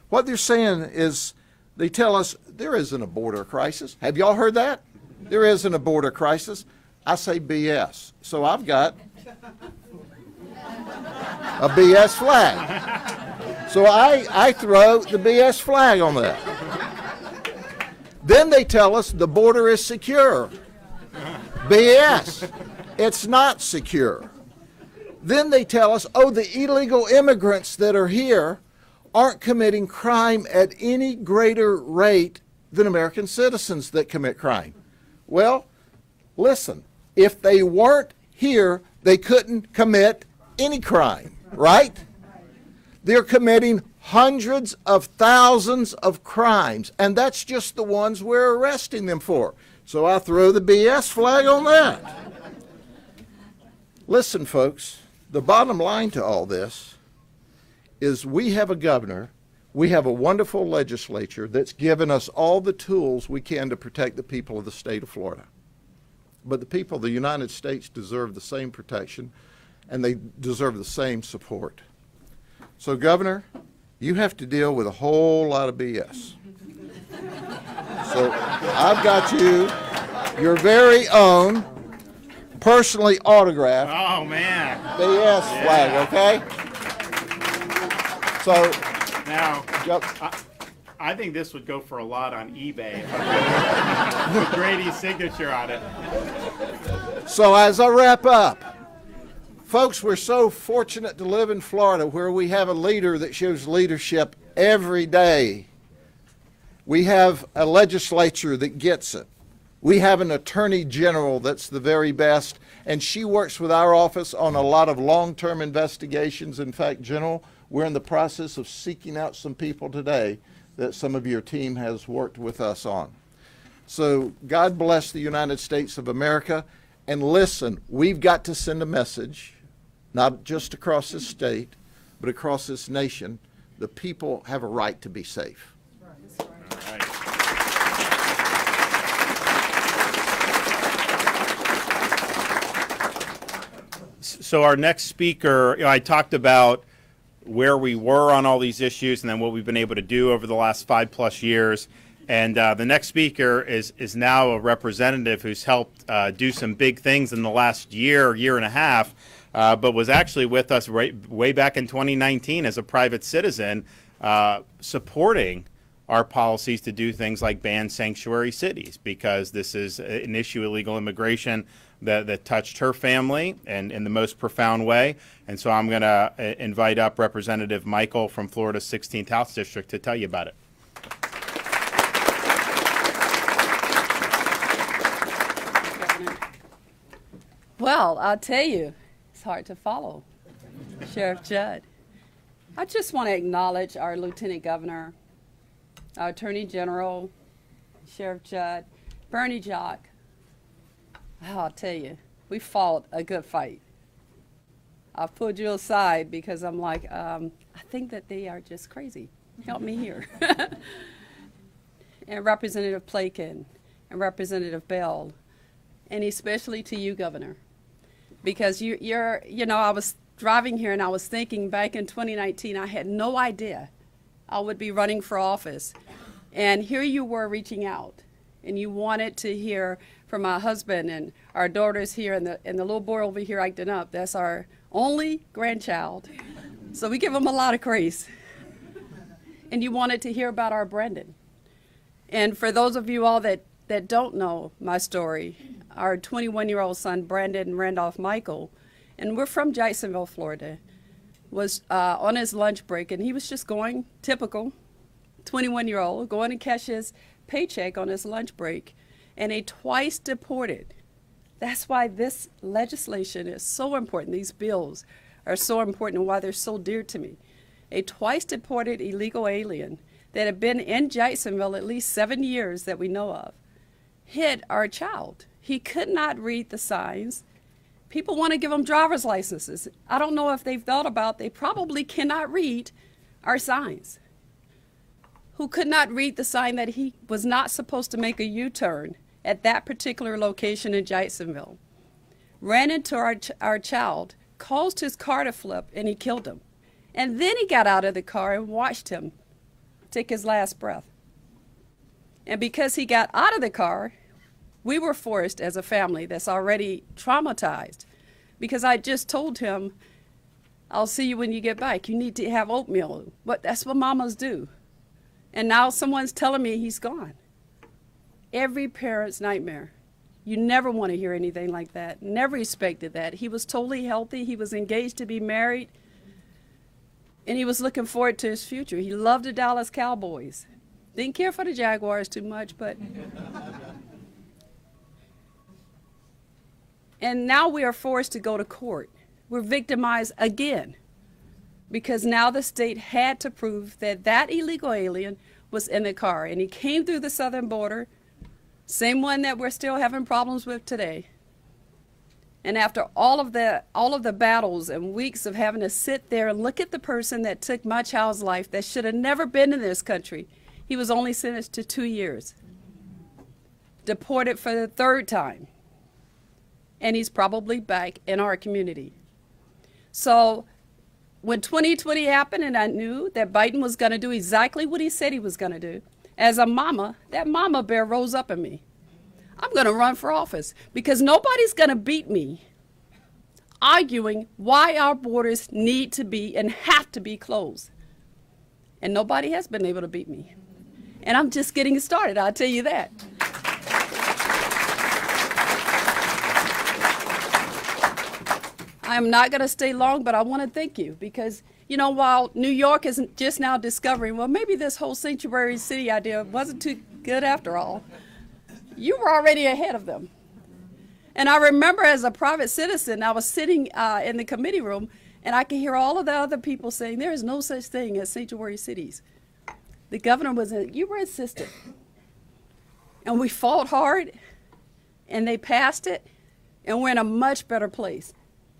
L: What they're saying is, they tell us there isn't a border crisis. Have y'all heard that? There isn't a border crisis. I say BS. So I've got a BS flag. So I throw the BS flag on that. Then they tell us the border is secure. BS. It's not secure. Then they tell us, oh, the illegal immigrants that are here aren't committing crime at any greater rate than American citizens that commit crime. Well, listen, if they weren't here, they couldn't commit any crime, right? They're committing hundreds of thousands of crimes, and that's just the ones we're arresting them for. So I throw the BS flag on that. Listen, folks, the bottom line to all this is we have a governor, we have a wonderful legislature that's given us all the tools we can to protect the people of the state of Florida. But the people of the United States deserve the same protection, and they deserve the same support. So, Governor, you have to deal with a whole lot of BS. So I've got you your very own personally autographed BS flag, okay? So
I: Now, I think this would go for a lot on eBay with Grady's signature on it.
L: So as I wrap up, folks, we're so fortunate to live in Florida where we have a leader that shows leadership every day. We have a legislature that gets it. We have an attorney general that's the very best, and she works with our office on a lot of long-term investigations. In fact, General, we're in the process of seeking out some people today that some of your team has worked with us on. So God bless the United States of America. And listen, we've got to send a message, not just across this state, but across this nation. The people have a right to be safe.
I: So our next speaker, I talked about where we were on all these issues and then what we've been able to do over the last 5+ years. And the next speaker is now a representative who's helped do some big things in the last year and a half, but was actually with us way back in 2019 as a private citizen, supporting our policies to do things like ban sanctuary cities, because this is an issue, illegal immigration, that touched her family and in the most profound way. And so I'm going to invite up Representative Michael from Florida's 16th House District to tell you about it.
M: Well, I'll tell you, it's hard to follow, Sheriff Judd. I just want to acknowledge our Lieutenant Governor, our Attorney General, Sheriff Judd, Bernie Jock. Oh, I'll tell you, we fought a good fight. I pulled you aside because I'm like, I think that they are just crazy. Help me here. And Representative Plakin and Representative Bell, and especially to you, Governor, because you're, I was driving here and I was thinking back in 2019, I had no idea I would be running for office. And here you were reaching out, and you wanted to hear from my husband and our daughters here, and the little boy over here acting up. That's our only grandchild. So we give him a lot of grace. And you wanted to hear about our Brandon. And for those of you all that don't know my story, our 21-year-old son, Brandon Randolph Michael, and we're from Jacksonville, Florida, was on his lunch break, and he was just going, typical 21-year-old, going to cash his paycheck on his lunch break, and a twice deported. That's why this legislation is so important. These bills are so important and why they're so dear to me. A twice deported illegal alien that had been in Jacksonville at least 7 years that we know of hit our child. He could not read the signs. People want to give him driver's licenses. I don't know if they've thought about, they probably cannot read our signs. Who could not read the sign that he was not supposed to make a U-turn at that particular location in Jacksonville. Ran into our child, caused his car to flip, and he killed him. And then he got out of the car and watched him take his last breath. And because he got out of the car, we were forced as a family that's already traumatized, because I just told him, I'll see you when you get back. You need to have oatmeal. That's what mamas do. And now someone's telling me he's gone. Every parent's nightmare. You never want to hear anything like that. Never expected that. He was totally healthy. He was engaged to be married. And he was looking forward to his future. He loved the Dallas Cowboys. Didn't care for the Jaguars too much, but... And now we are forced to go to court. We're victimized again, because now the state had to prove that that illegal alien was in the car, and he came through the southern border, same one that we're still having problems with today. And after all of the battles and weeks of having to sit there and look at the person that took my child's life that should have never been in this country, he was only sentenced to 2 years, deported for the 3rd time, and he's probably back in our community. So when 2020 happened and I knew that Biden was going to do exactly what he said he was going to do, as a mama, that mama bear rose up in me. I'm going to run for office, because nobody's going to beat me arguing why our borders need to be and have to be closed. And nobody has been able to beat me. And I'm just getting started, I'll tell you that. I'm not going to stay long, but I want to thank you, because, you know, while New York is just now discovering, well, maybe this whole sanctuary city idea wasn't too good after all, you were already ahead of them. And I remember as a private citizen, I was sitting in the committee room, and I could hear all of the other people saying, there is no such thing as sanctuary cities. The governor was you were insistent. And we fought hard, and they passed it, and we're in a much better place.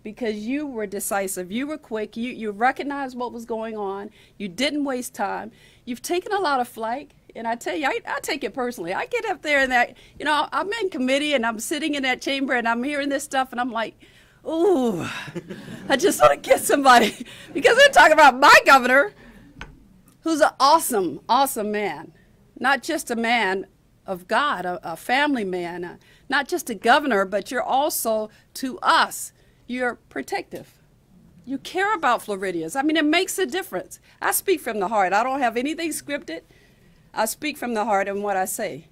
M: Because you were decisive, you were quick, you recognized what was going on, you didn't waste time. You've taken a lot of flack, and I tell you, I take it personally. I get up there and that, you know, I'm in committee and I'm sitting in that chamber and I'm hearing this stuff and I'm like, ooh, I just want to get somebody. Because they're talking about my governor, who's an awesome, awesome man. Not just a man of God, a family man, not just a governor, but you're also, to us, you're protective. You care about Floridians. I mean, it makes a difference. I speak from the heart. I don't have anything scripted. I speak from the heart in what I say.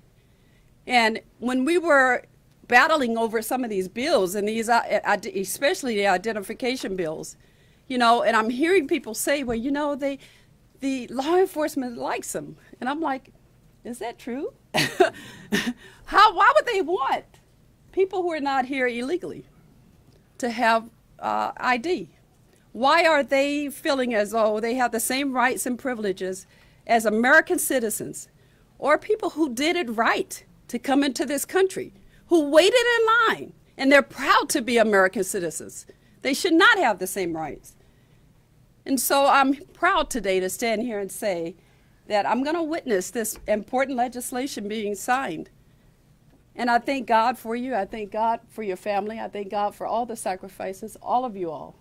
M: And when we were battling over some of these bills, and these, especially the identification bills, you know, and I'm hearing people say, well, you know, the law enforcement likes them. And I'm like, is that true? Why would they want people who are not here illegally to have ID? Why are they feeling as though they have the same rights and privileges as American citizens, or people who did it right to come into this country, who waited in line, and they're proud to be American citizens? They should not have the same rights. And so I'm proud today to stand here and say that I'm going to witness this important legislation being signed. And I thank God for you. I thank God for your family. I thank God for all the sacrifices, all of you all.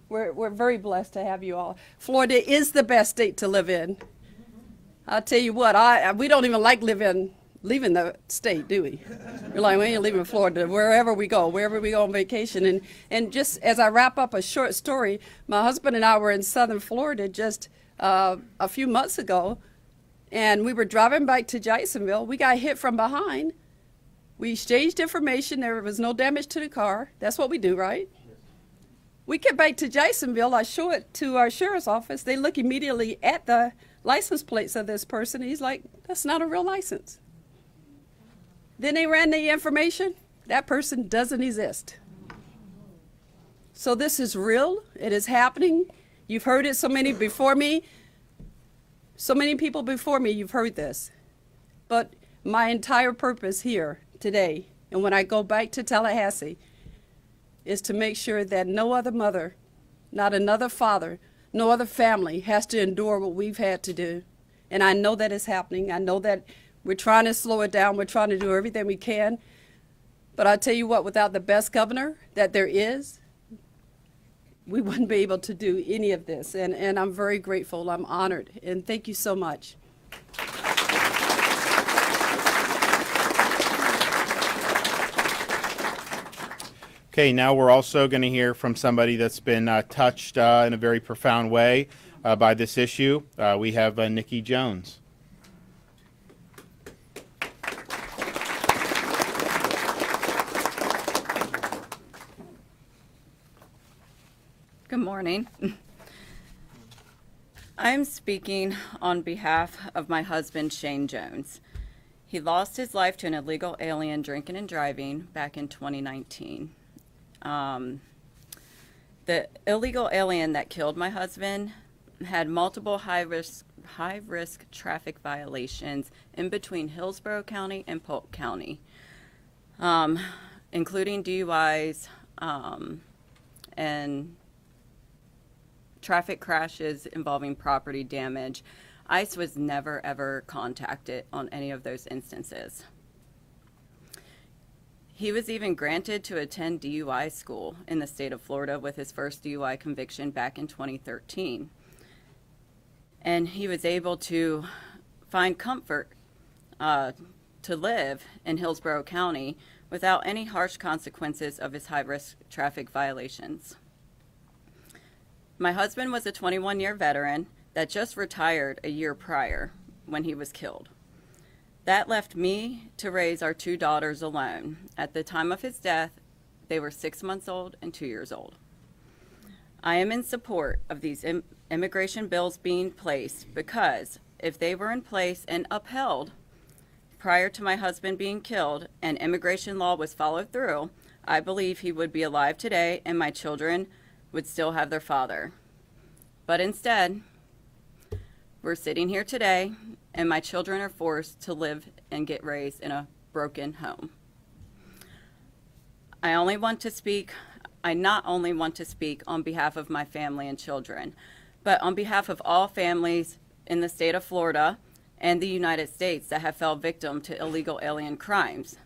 M: We're very blessed to have you all. Florida is the best state to live in. I'll tell you what, we don't even like living leaving the state, do we? We're like, we ain't leaving Florida. Wherever we go on vacation. And just as I wrap up a short story, my husband and I were in southern Florida just a few months ago, and we were driving back to Jacksonville. We got hit from behind. We exchanged information. There was no damage to the car. That's what we do, right? We get back to Jacksonville. I show it to our sheriff's office. They look immediately at the license plates of this person. He's like, that's not a real license. Then they ran the information. That person doesn't exist. So this is real. It is happening. You've heard it so many before me. So many people before me, you've heard this. But my entire purpose here today, and when I go back to Tallahassee, is to make sure that no other mother, not another father, no other family has to endure what we've had to do. And I know that it's happening. I know that we're trying to slow it down. We're trying to do everything we can. But I'll tell you what, without the best governor that there is, we wouldn't be able to do any of this. And I'm very grateful. I'm honored. And thank you so much.
I: Okay, now we're also going to hear from somebody that's been touched in a very profound way by this issue. We have Nikki Jones.
N: Good morning. I'm speaking on behalf of my husband, Shane Jones. He lost his life to an illegal alien drinking and driving back in 2019. The illegal alien that killed my husband had multiple high-risk traffic violations in between Hillsborough County and Polk County, including DUIs and traffic crashes involving property damage. ICE was never, ever contacted on any of those instances. He was even granted to attend DUI school in the state of Florida with his first DUI conviction back in 2013. And he was able to find comfort to live in Hillsborough County without any harsh consequences of his high-risk traffic violations. My husband was a 21-year veteran that just retired a year prior when he was killed. That left me to raise our two daughters alone. At the time of his death, they were 6 months old and 2 years old. I am in support of these immigration bills being placed because if they were in place and upheld prior to my husband being killed and immigration law was followed through, I believe he would be alive today and my children would still have their father. But instead, we're sitting here today and my children are forced to live and get raised in a broken home. I not only want to speak on behalf of my family and children, but on behalf of all families in the state of Florida and the United States that have fell victim to illegal alien crimes.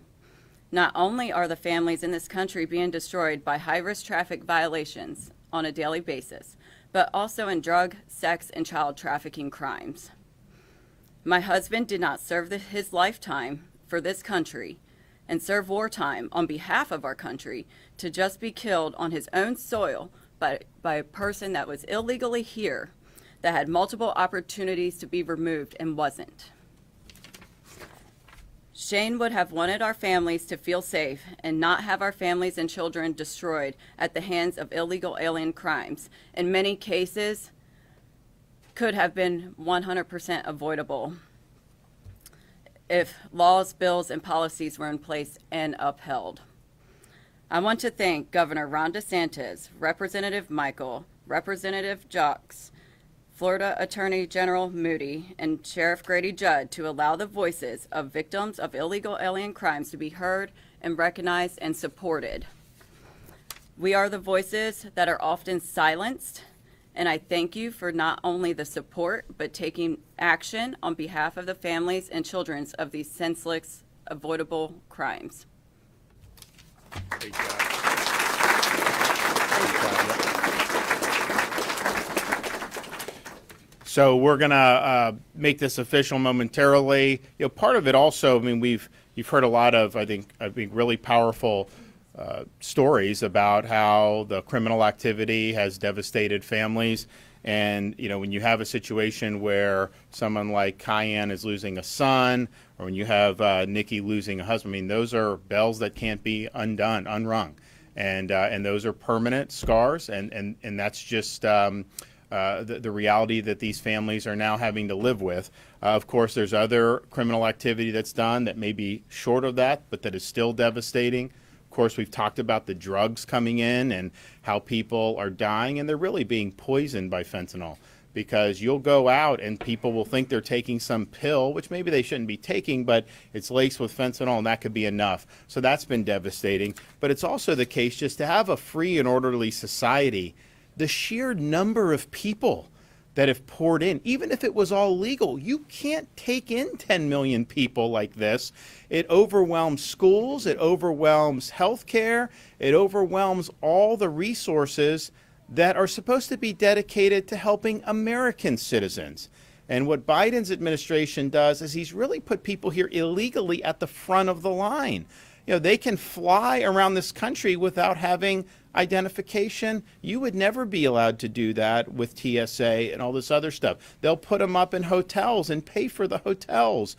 N: Not only are the families in this country being destroyed by high-risk traffic violations on a daily basis, but also in drug, sex, and child trafficking crimes. My husband did not serve his lifetime for this country and serve wartime on behalf of our country to just be killed on his own soil by a person that was illegally here, that had multiple opportunities to be removed and wasn't. Shane would have wanted our families to feel safe and not have our families and children destroyed at the hands of illegal alien crimes. In many cases, could have been 100% avoidable if laws, bills, and policies were in place and upheld. I want to thank Governor Ron DeSantis, Representative Michael, Representative Jocks, Florida Attorney General Moody, and Sheriff Grady Judd to allow the voices of victims of illegal alien crimes to be heard and recognized and supported. We are the voices that are often silenced, and I thank you for not only the support, but taking action on behalf of the families and children of these senseless, avoidable crimes.
I: Great job. So we're going to make this official momentarily. Part of it also, I mean, you've heard a lot of, I think really powerful stories about how the criminal activity has devastated families. And, when you have a situation where someone like Cayenne is losing a son, or when you have Nikki losing a husband, I mean, those are bells that can't be unrung. And those are permanent scars. And that's just the reality that these families are now having to live with. Of course, there's other criminal activity that's done that may be short of that, but that is still devastating. Of course, we've talked about the drugs coming in and how people are dying, and they're really being poisoned by fentanyl, because you'll go out and people will think they're taking some pill, which maybe they shouldn't be taking, but it's laced with fentanyl, and that could be enough. So that's been devastating. But it's also the case just to have a free and orderly society. The sheer number of people that have poured in, even if it was all legal, you can't take in 10 million people like this. It overwhelms schools, it overwhelms healthcare, it overwhelms all the resources that are supposed to be dedicated to helping American citizens. And what Biden's administration does is he's really put people here illegally at the front of the line. They can fly around this country without having identification. You would never be allowed to do that with TSA and all this other stuff. They'll put them up in hotels and pay for the hotels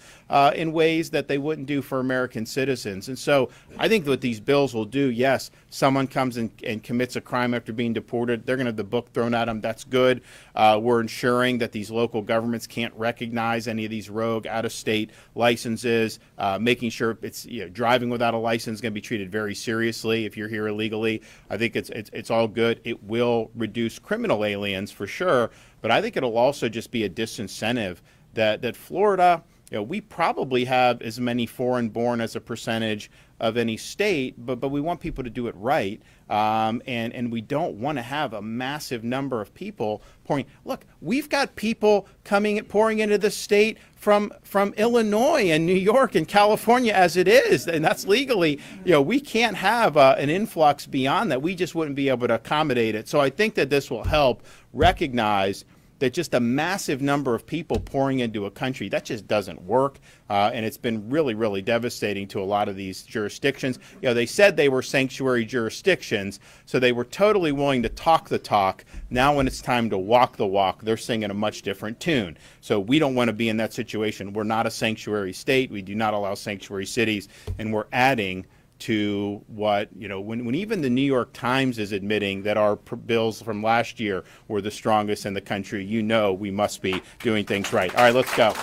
I: in ways that they wouldn't do for American citizens. And so I think what these bills will do, yes, someone comes and commits a crime after being deported, they're going to have the book thrown at them. That's good. We're ensuring that these local governments can't recognize any of these rogue out-of-state licenses, making sure it's driving without a license is going to be treated very seriously if you're here illegally. I think it's all good. It will reduce criminal aliens for sure, but I think it'll also just be a disincentive that Florida, we probably have as many foreign-born as a percentage of any state, but we want people to do it right, and we don't want to have a massive number of people pouring. Look, we've got people pouring into the state from Illinois and New York and California as it is, and that's legally. We can't have an influx beyond that. We just wouldn't be able to accommodate it. So I think that this will help recognize that just a massive number of people pouring into a country, that just doesn't work. And it's been really, really devastating to a lot of these jurisdictions. They said they were sanctuary jurisdictions, so they were totally willing to talk the talk. Now when it's time to walk the walk, they're singing a much different tune. So we don't want to be in that situation. We're not a sanctuary state. We do not allow sanctuary cities, and we're adding to what, when even the New York Times is admitting that our bills from last year were the strongest in the country, we must be doing things right. All right, let's go.
E: You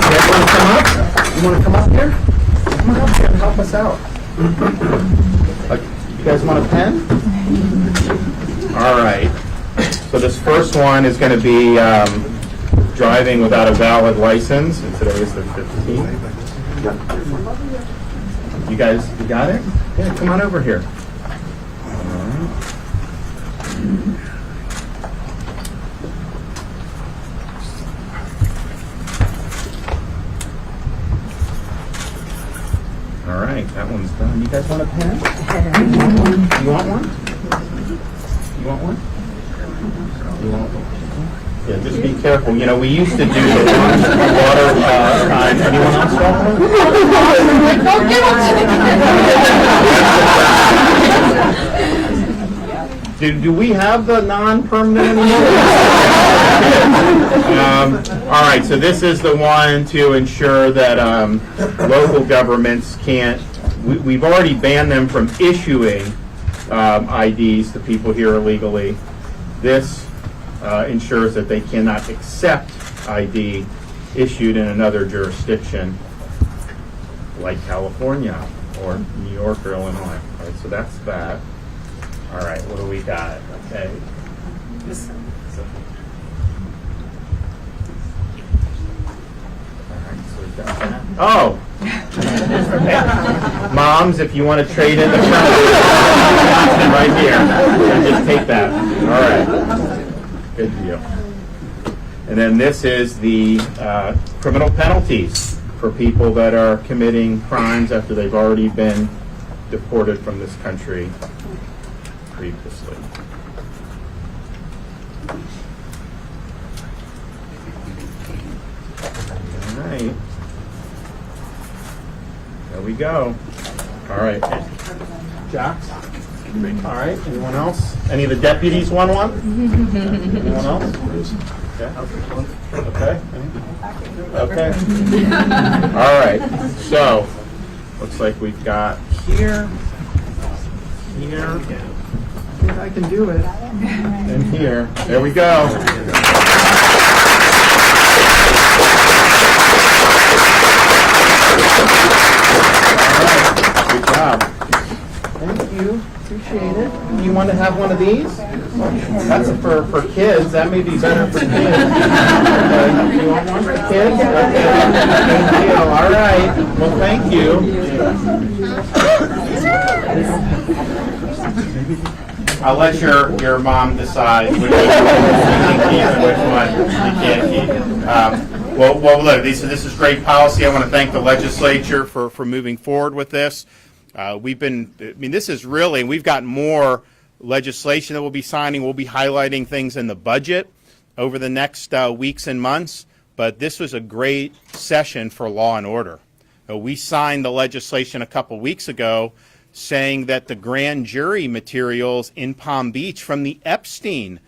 E: guys want to come up? You want to come up here? Come on up here and help us out.
I: You guys want a pen? All right. So this first one is going to be driving without a valid license, and today is the 15th. You guys, you got it? Yeah, come on over here. All right, that one's done. You guys want a pen? You want one? You want one? You want one? Yeah, just be careful. We used to do the water time. Anyone else want one? Do we have the non-permanent anymore? All right, so this is the one to ensure that local governments can't. We've already banned them from issuing IDs to people here illegally. This ensures that they cannot accept ID issued in another jurisdiction like California or New York or Illinois. All right, so that's that. All right, what do we got? Okay. All right, so we've got that. Oh! Okay. Moms, if you want to trade in the right here, just take that. All right. Good deal. And then this is the criminal penalties for people that are committing crimes after they've already been deported from this country previously. There we go. All right. Jack? All right. Anyone else? Any of the deputies want one? Anyone else? Okay. Okay. All right. So, looks like we've got here,
F: I can do it.
I: and here. There we go. Good job. Thank you. Appreciate it. You want to have one of these? That's for kids. That may be better for kids. Okay. You want one for kids? Okay. Thank you. All right. Well, thank you. I'll let your mom decide which one you can keep and which one you can't keep. Well, look, this is great policy. I want to thank the legislature for moving forward with this. This is really, we've got more legislation that we'll be signing. We'll be highlighting things in the budget over the next weeks and months, but this was a great session for law and order. We signed the legislation a couple weeks ago saying that the grand jury materials in Palm Beach from the Epstein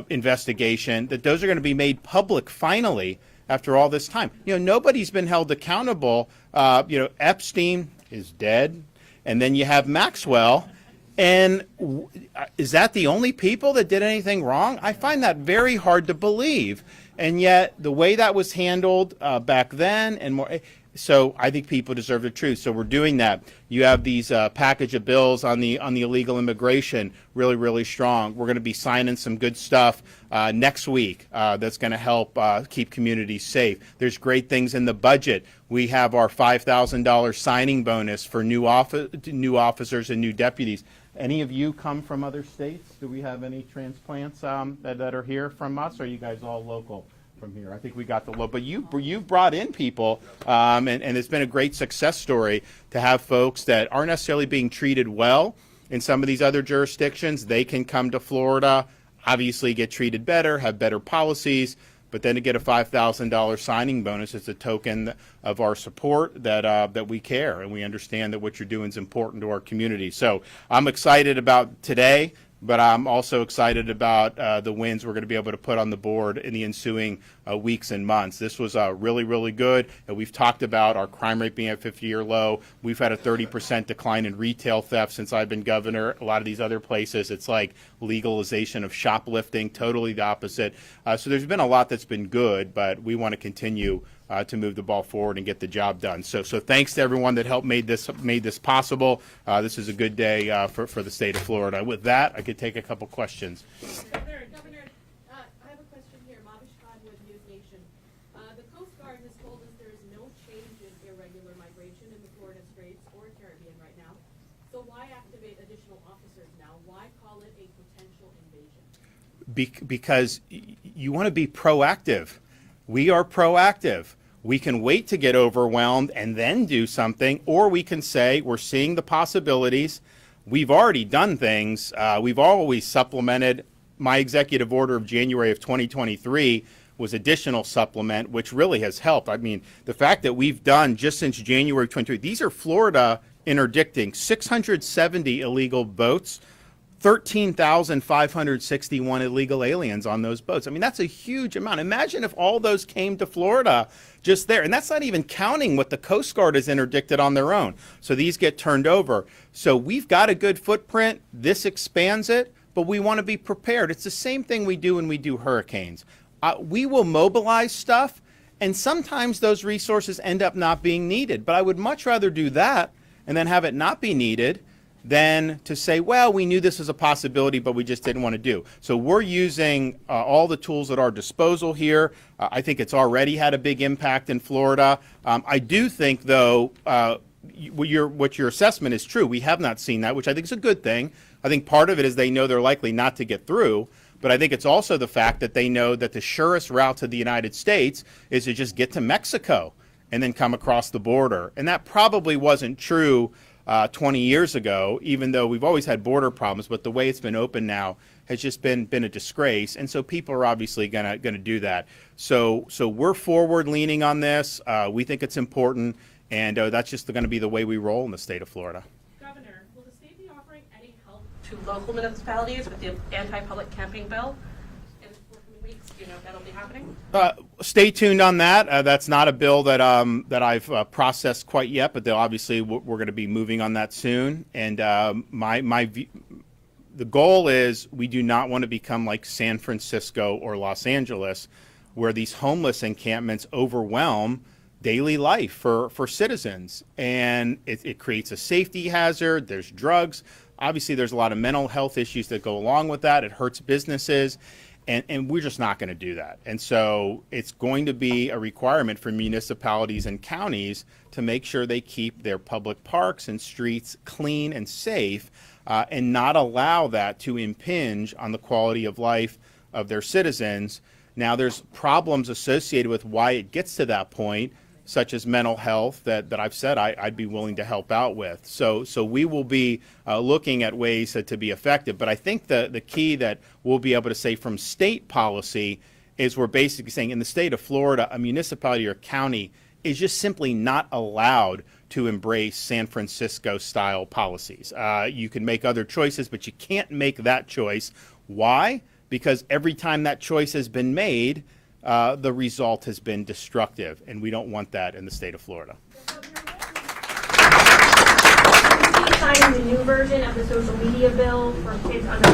I: investigation, that those are going to be made public finally after all this time. Nobody's been held accountable. Epstein is dead, and then you have Maxwell, and is that the only people that did anything wrong? I find that very hard to believe, and yet the way that was handled back then and more. So I think people deserve the truth. So we're doing that. You have these package of bills on the illegal immigration, really, really strong. We're going to be signing some good stuff next week that's going to help keep communities safe. There's great things in the budget. We have our $5,000 signing bonus for new officers and new deputies. Any of you come from other states? Do we have any transplants that are here from us? Or are you guys all local? From here, I think we got the low, but you've brought in people, and it's been a great success story to have folks that aren't necessarily being treated well in some of these other jurisdictions. They can come to Florida, obviously get treated better, have better policies, but then to get a $5,000 signing bonus is a token of our support that we care and we understand that what you're doing is important to our community. So I'm excited about today. But I'm also excited about the wins we're going to be able to put on the board in the ensuing weeks and months. This was really, really good. And we've talked about our crime rate being at 50-year low. We've had a 30% decline in retail theft since I've been governor. A lot of these other places, it's like legalization of shoplifting, totally the opposite. So there's been a lot that's been good, but we want to continue to move the ball forward and get the job done. So thanks to everyone that helped made this possible. This is a good day for the state of Florida. With that, I could take a couple questions.
O: Governor, I have a question here. Mavish Khan with News Nation. The Coast Guard has told us there is no change in irregular migration in the Florida Straits or Caribbean right now. So why activate additional officers now? Why call it a potential invasion?
I: Because you want to be proactive. We are proactive. We can wait to get overwhelmed and then do something, or we can say we're seeing the possibilities. We've already done things. We've always supplemented. My executive order of January of 2023 was additional supplement, which really has helped. I mean, the fact that we've done just since January 23, these are Florida interdicting 670 illegal boats, 13,561 illegal aliens on those boats. I mean, that's a huge amount. Imagine if all those came to Florida just there. And that's not even counting what the Coast Guard has interdicted on their own. So these get turned over. So we've got a good footprint. This expands it, but we want to be prepared. It's the same thing we do when we do hurricanes. We will mobilize stuff, and sometimes those resources end up not being needed. But I would much rather do that and then have it not be needed than to say, well, we knew this was a possibility, but we just didn't want to do. So we're using all the tools at our disposal here. I think it's already had a big impact in Florida. I do think, though, what your assessment is true. We have not seen that, which I think is a good thing. I think part of it is they know they're likely not to get through. But I think it's also the fact that they know that the surest route to the United States is to just get to Mexico and then come across the border. And that probably wasn't true 20 years ago, even though we've always had border problems, but the way it's been open now has just been a disgrace. And so people are obviously gonna do that. So we're forward leaning on this. We think it's important. And that's just going to be the way we roll in the state of Florida.
O: Governor, will the state be offering any help to local municipalities with the anti-public camping bill in the forthcoming weeks? Do you know if that'll be happening?
I: Stay tuned on that. That's not a bill that that I've processed quite yet, but obviously we're going to be moving on that soon. And the goal is we do not want to become like San Francisco or Los Angeles, where these homeless encampments overwhelm daily life for citizens. And it creates a safety hazard. There's drugs. Obviously, there's a lot of mental health issues that go along with that. It hurts businesses. And we're just not going to do that. And so it's going to be a requirement for municipalities and counties to make sure they keep their public parks and streets clean and safe, and not allow that to impinge on the quality of life of their citizens. Now, there's problems associated with why it gets to that point, such as mental health, that I've said I'd be willing to help out with. So we will be looking at ways to be effective. But I think the key that we'll be able to say from state policy is we're basically saying in the state of Florida, a municipality or county is just simply not allowed to embrace San Francisco-style policies. You can make other choices, but you can't make that choice. Why? Because every time that choice has been made, the result has been destructive, and we don't want that in the state of Florida.
O: Signing the new version of the social media bill for kids under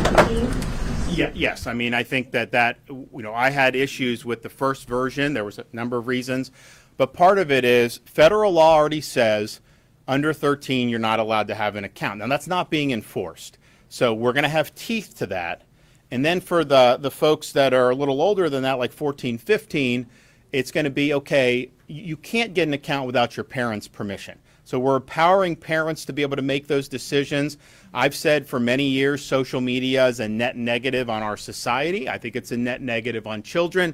O: 15?
I: Yes. I mean, I think that I had issues with the first version. There was a number of reasons, but part of it is federal law already says under 13 you're not allowed to have an account. Now, that's not being enforced, so we're going to have teeth to that. And then for the folks that are a little older than that, like 14, 15, it's going to be, okay, you can't get an account without your parents' permission. So we're empowering parents to be able to make those decisions. I've said for many years social media is a net negative on our society. I think it's a net negative on children.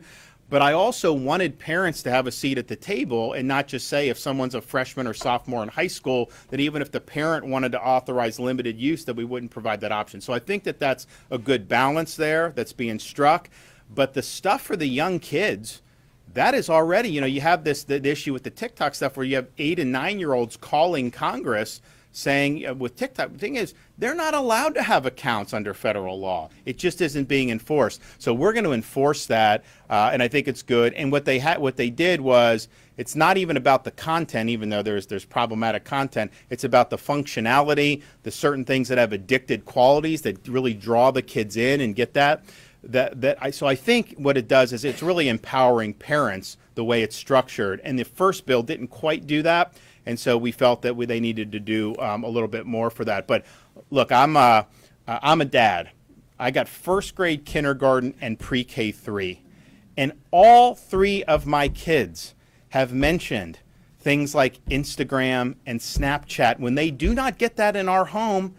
I: But I also wanted parents to have a seat at the table and not just say if someone's a freshman or sophomore in high school, that even if the parent wanted to authorize limited use, that we wouldn't provide that option. So I think that that's a good balance there that's being struck. But the stuff for the young kids, that is already, you have the issue with the TikTok stuff where you have 8 and 9-year-olds calling Congress saying with TikTok, the thing is, they're not allowed to have accounts under federal law. It just isn't being enforced. So we're going to enforce that, and I think it's good. And what they did was, it's not even about the content, even though there's problematic content. It's about the functionality, the certain things that have addicted qualities that really draw the kids in and get that. So I think what it does is it's really empowering parents the way it's structured. And the first bill didn't quite do that. And so we felt that they needed to do a little bit more for that. But look, I'm a dad. I got first grade, kindergarten, and pre-K 3. And all 3 of my kids have mentioned things like Instagram and Snapchat. When they do not get that in our home,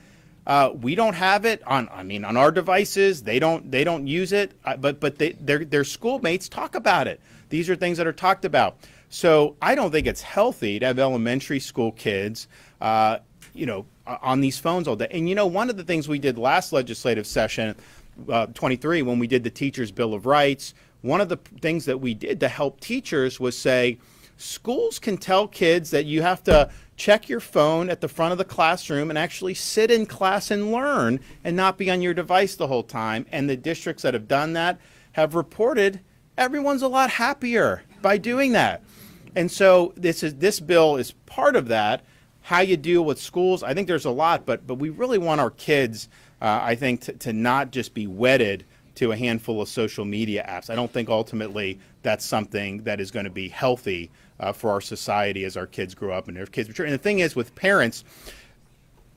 I: we don't have it on our devices. They don't use it, but their schoolmates talk about it. These are things that are talked about. So I don't think it's healthy to have elementary school kids, on these phones all day. And one of the things we did last legislative session, 23, when we did the Teachers' Bill of Rights, one of the things that we did to help teachers was say, schools can tell kids that you have to check your phone at the front of the classroom and actually sit in class and learn and not be on your device the whole time. And the districts that have done that have reported everyone's a lot happier by doing that. And so this bill is part of that. How you deal with schools, I think there's a lot, but we really want our kids, I think, to not just be wedded to a handful of social media apps. I don't think ultimately that's something that is going to be healthy for our society as our kids grow up and their kids mature. And the thing is, with parents,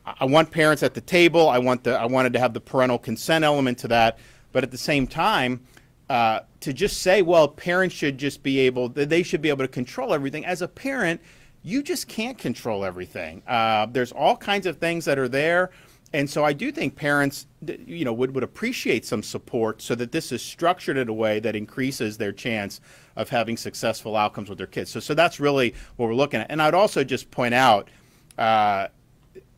I: I want parents at the table. I wanted to have the parental consent element to that, but at the same time, to just say, well, parents should just be able, they should be able to control everything. As a parent, you just can't control everything. There's all kinds of things that are there. And so I do think parents, would appreciate some support so that this is structured in a way that increases their chance of having successful outcomes with their kids. So that's really what we're looking at. And I'd also just point out, and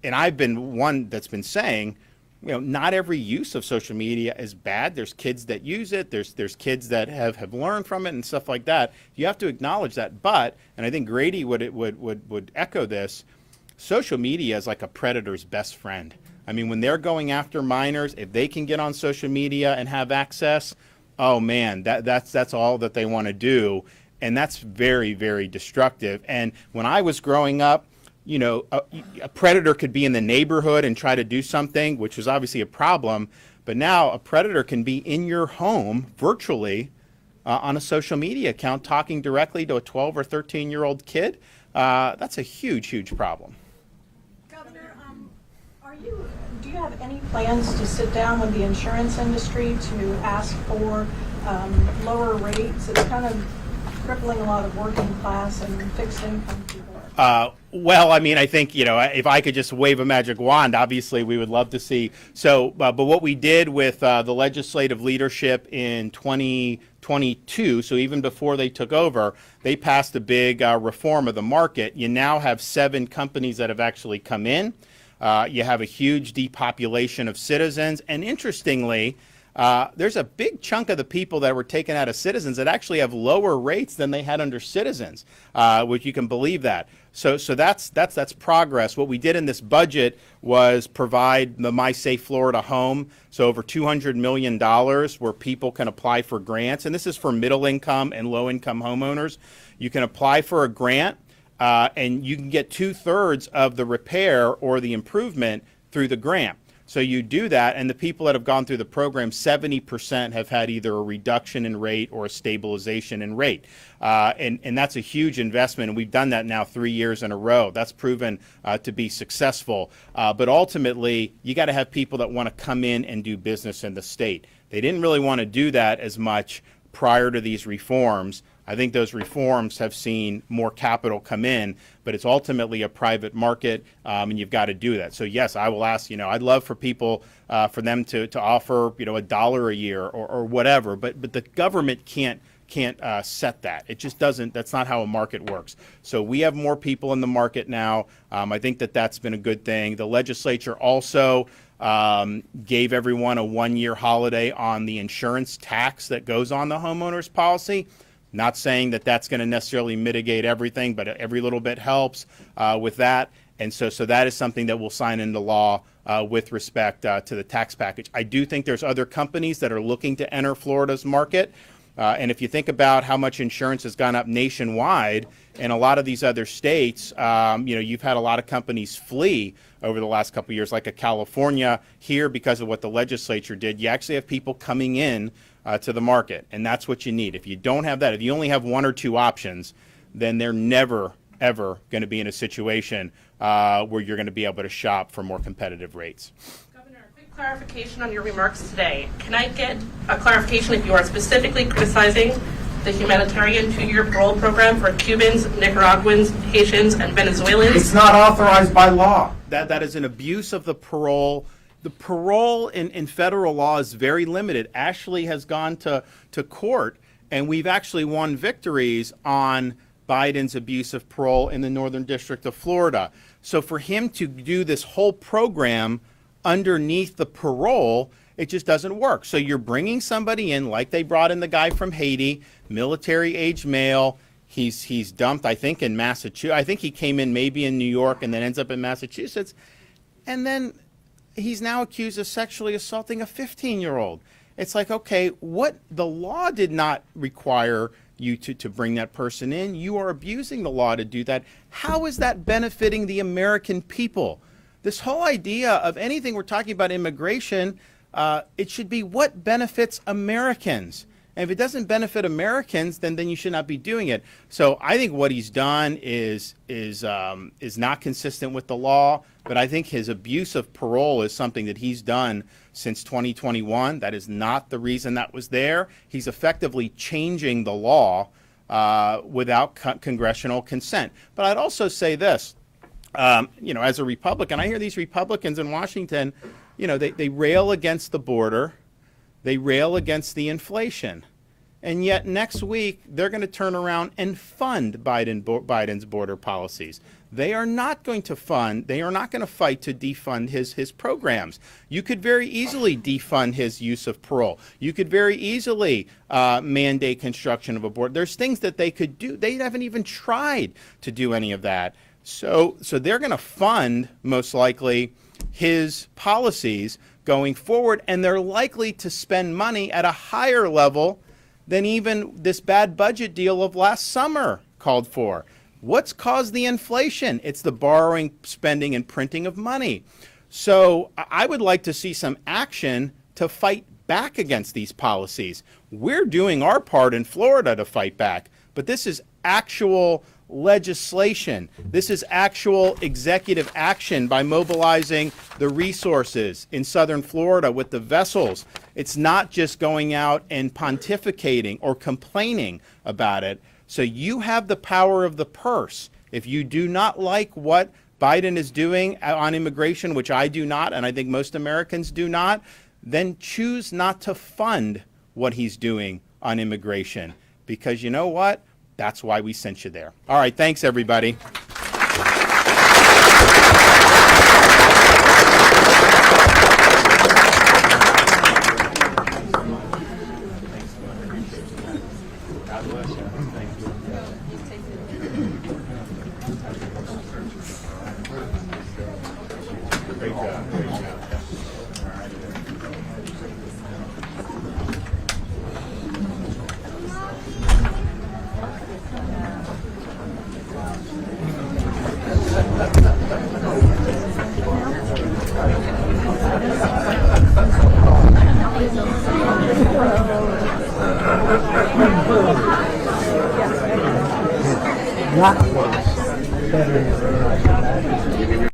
I: I've been one that's been saying, not every use of social media is bad. There's kids that use it. There's kids that have learned from it and stuff like that. You have to acknowledge that. But, and I think Grady would echo this, social media is like a predator's best friend. I mean, when they're going after minors, if they can get on social media and have access, oh man, that's all that they want to do. And that's very, very destructive. And when I was growing up, a predator could be in the neighborhood and try to do something, which was obviously a problem. But now a predator can be in your home virtually on a social media account talking directly to a 12 or 13-year-old kid. That's a huge, huge problem.
O: Governor, do you have any plans to sit down with the insurance industry to ask for lower rates? It's kind of crippling a lot of working class and fixed income people.
I: Well, I mean, I think, if I could just wave a magic wand, obviously we would love to see. So, but what we did with the legislative leadership in 2022, so even before they took over, they passed a big reform of the market. You now have 7 companies that have actually come in. You have a huge depopulation of Citizens. And interestingly, there's a big chunk of the people that were taken out of Citizens that actually have lower rates than they had under Citizens, which you can believe that. So that's progress. What we did in this budget was provide the My Safe Florida Home, so over $200 million where people can apply for grants. And this is for middle income and low income homeowners. You can apply for a grant and you can get 2/3 of the repair or the improvement through the grant. So you do that, and the people that have gone through the program, 70% have had either a reduction in rate or a stabilization in rate. And that's a huge investment, and we've done that now 3 years in a row. That's proven to be successful. But ultimately, you got to have people that want to come in and do business in the state. They didn't really want to do that as much prior to these reforms. I think those reforms have seen more capital come in, but it's ultimately a private market, and you've got to do that. So yes, I will ask, I'd love for people, for them to offer, $1 a year or whatever, but the government can't set that. It just doesn't. That's not how a market works. So we have more people in the market now. I think that's been a good thing. The legislature also gave everyone a 1-year holiday on the insurance tax that goes on the homeowner's policy. Not saying that that's going to necessarily mitigate everything, but every little bit helps with that. And so that is something that we'll sign into law with respect to the tax package. I do think there's other companies that are looking to enter Florida's market. And if you think about how much insurance has gone up nationwide in a lot of these other states, you've had a lot of companies flee over the last couple of years, like a California here because of what the legislature did. You actually have people coming in to the market, and that's what you need. If you don't have that, if you only have 1 or 2 options, then they're never, ever going to be in a situation where you're going to be able to shop for more competitive rates.
O: Governor, a quick clarification on your remarks today. Can I get a clarification if you are specifically criticizing the humanitarian 2-year parole program for Cubans, Nicaraguans, Haitians, and Venezuelans?
G: It's not authorized by law.
I: That is an abuse of the parole. The parole in federal law is very limited. Ashley has gone to court, and we've actually won victories on Biden's abuse of parole in the Northern District of Florida. So for him to do this whole program underneath the parole, it just doesn't work. So you're bringing somebody in like they brought in the guy from Haiti, military-age male. He's dumped, I think, in Massachusetts. I think he came in maybe in New York and then ends up in Massachusetts. And then he's now accused of sexually assaulting a 15-year-old. It's like, okay, the law did not require you to bring that person in. You are abusing the law to do that. How is that benefiting the American people? This whole idea of anything we're talking about immigration, it should be what benefits Americans. And if it doesn't benefit Americans, then you should not be doing it. So I think what he's done is not consistent with the law. But I think his abuse of parole is something that he's done since 2021. That is not the reason that was there. He's effectively changing the law without congressional consent. But I'd also say this, as a Republican, I hear these Republicans in Washington, they rail against the border. They rail against the inflation. and yet next week they're going to turn around and fund Biden's border policies. They are not going to fund, they are not going to fight to defund his programs. You could very easily defund his use of parole. You could very easily mandate construction of a border. There's things that they could do. They haven't even tried to do any of that. So they're going to fund, most likely, his policies going forward, and they're likely to spend money at a higher level than even this bad budget deal of last summer called for. What's caused the inflation? It's the borrowing, spending, and printing of money. So I would like to see some action to fight back against these policies. We're doing our part in Florida to fight back, but this is actual legislation. This is actual executive action by mobilizing the resources in southern Florida with the vessels. It's not just going out and pontificating or complaining about it. So you have the power of the purse. If you do not like what Biden is doing on immigration, which I do not, and I think most Americans do not, then choose not to fund what he's doing on immigration. Because you know what? That's why we sent you there. All right, thanks, everybody. Great job. Great job.
F: Not better.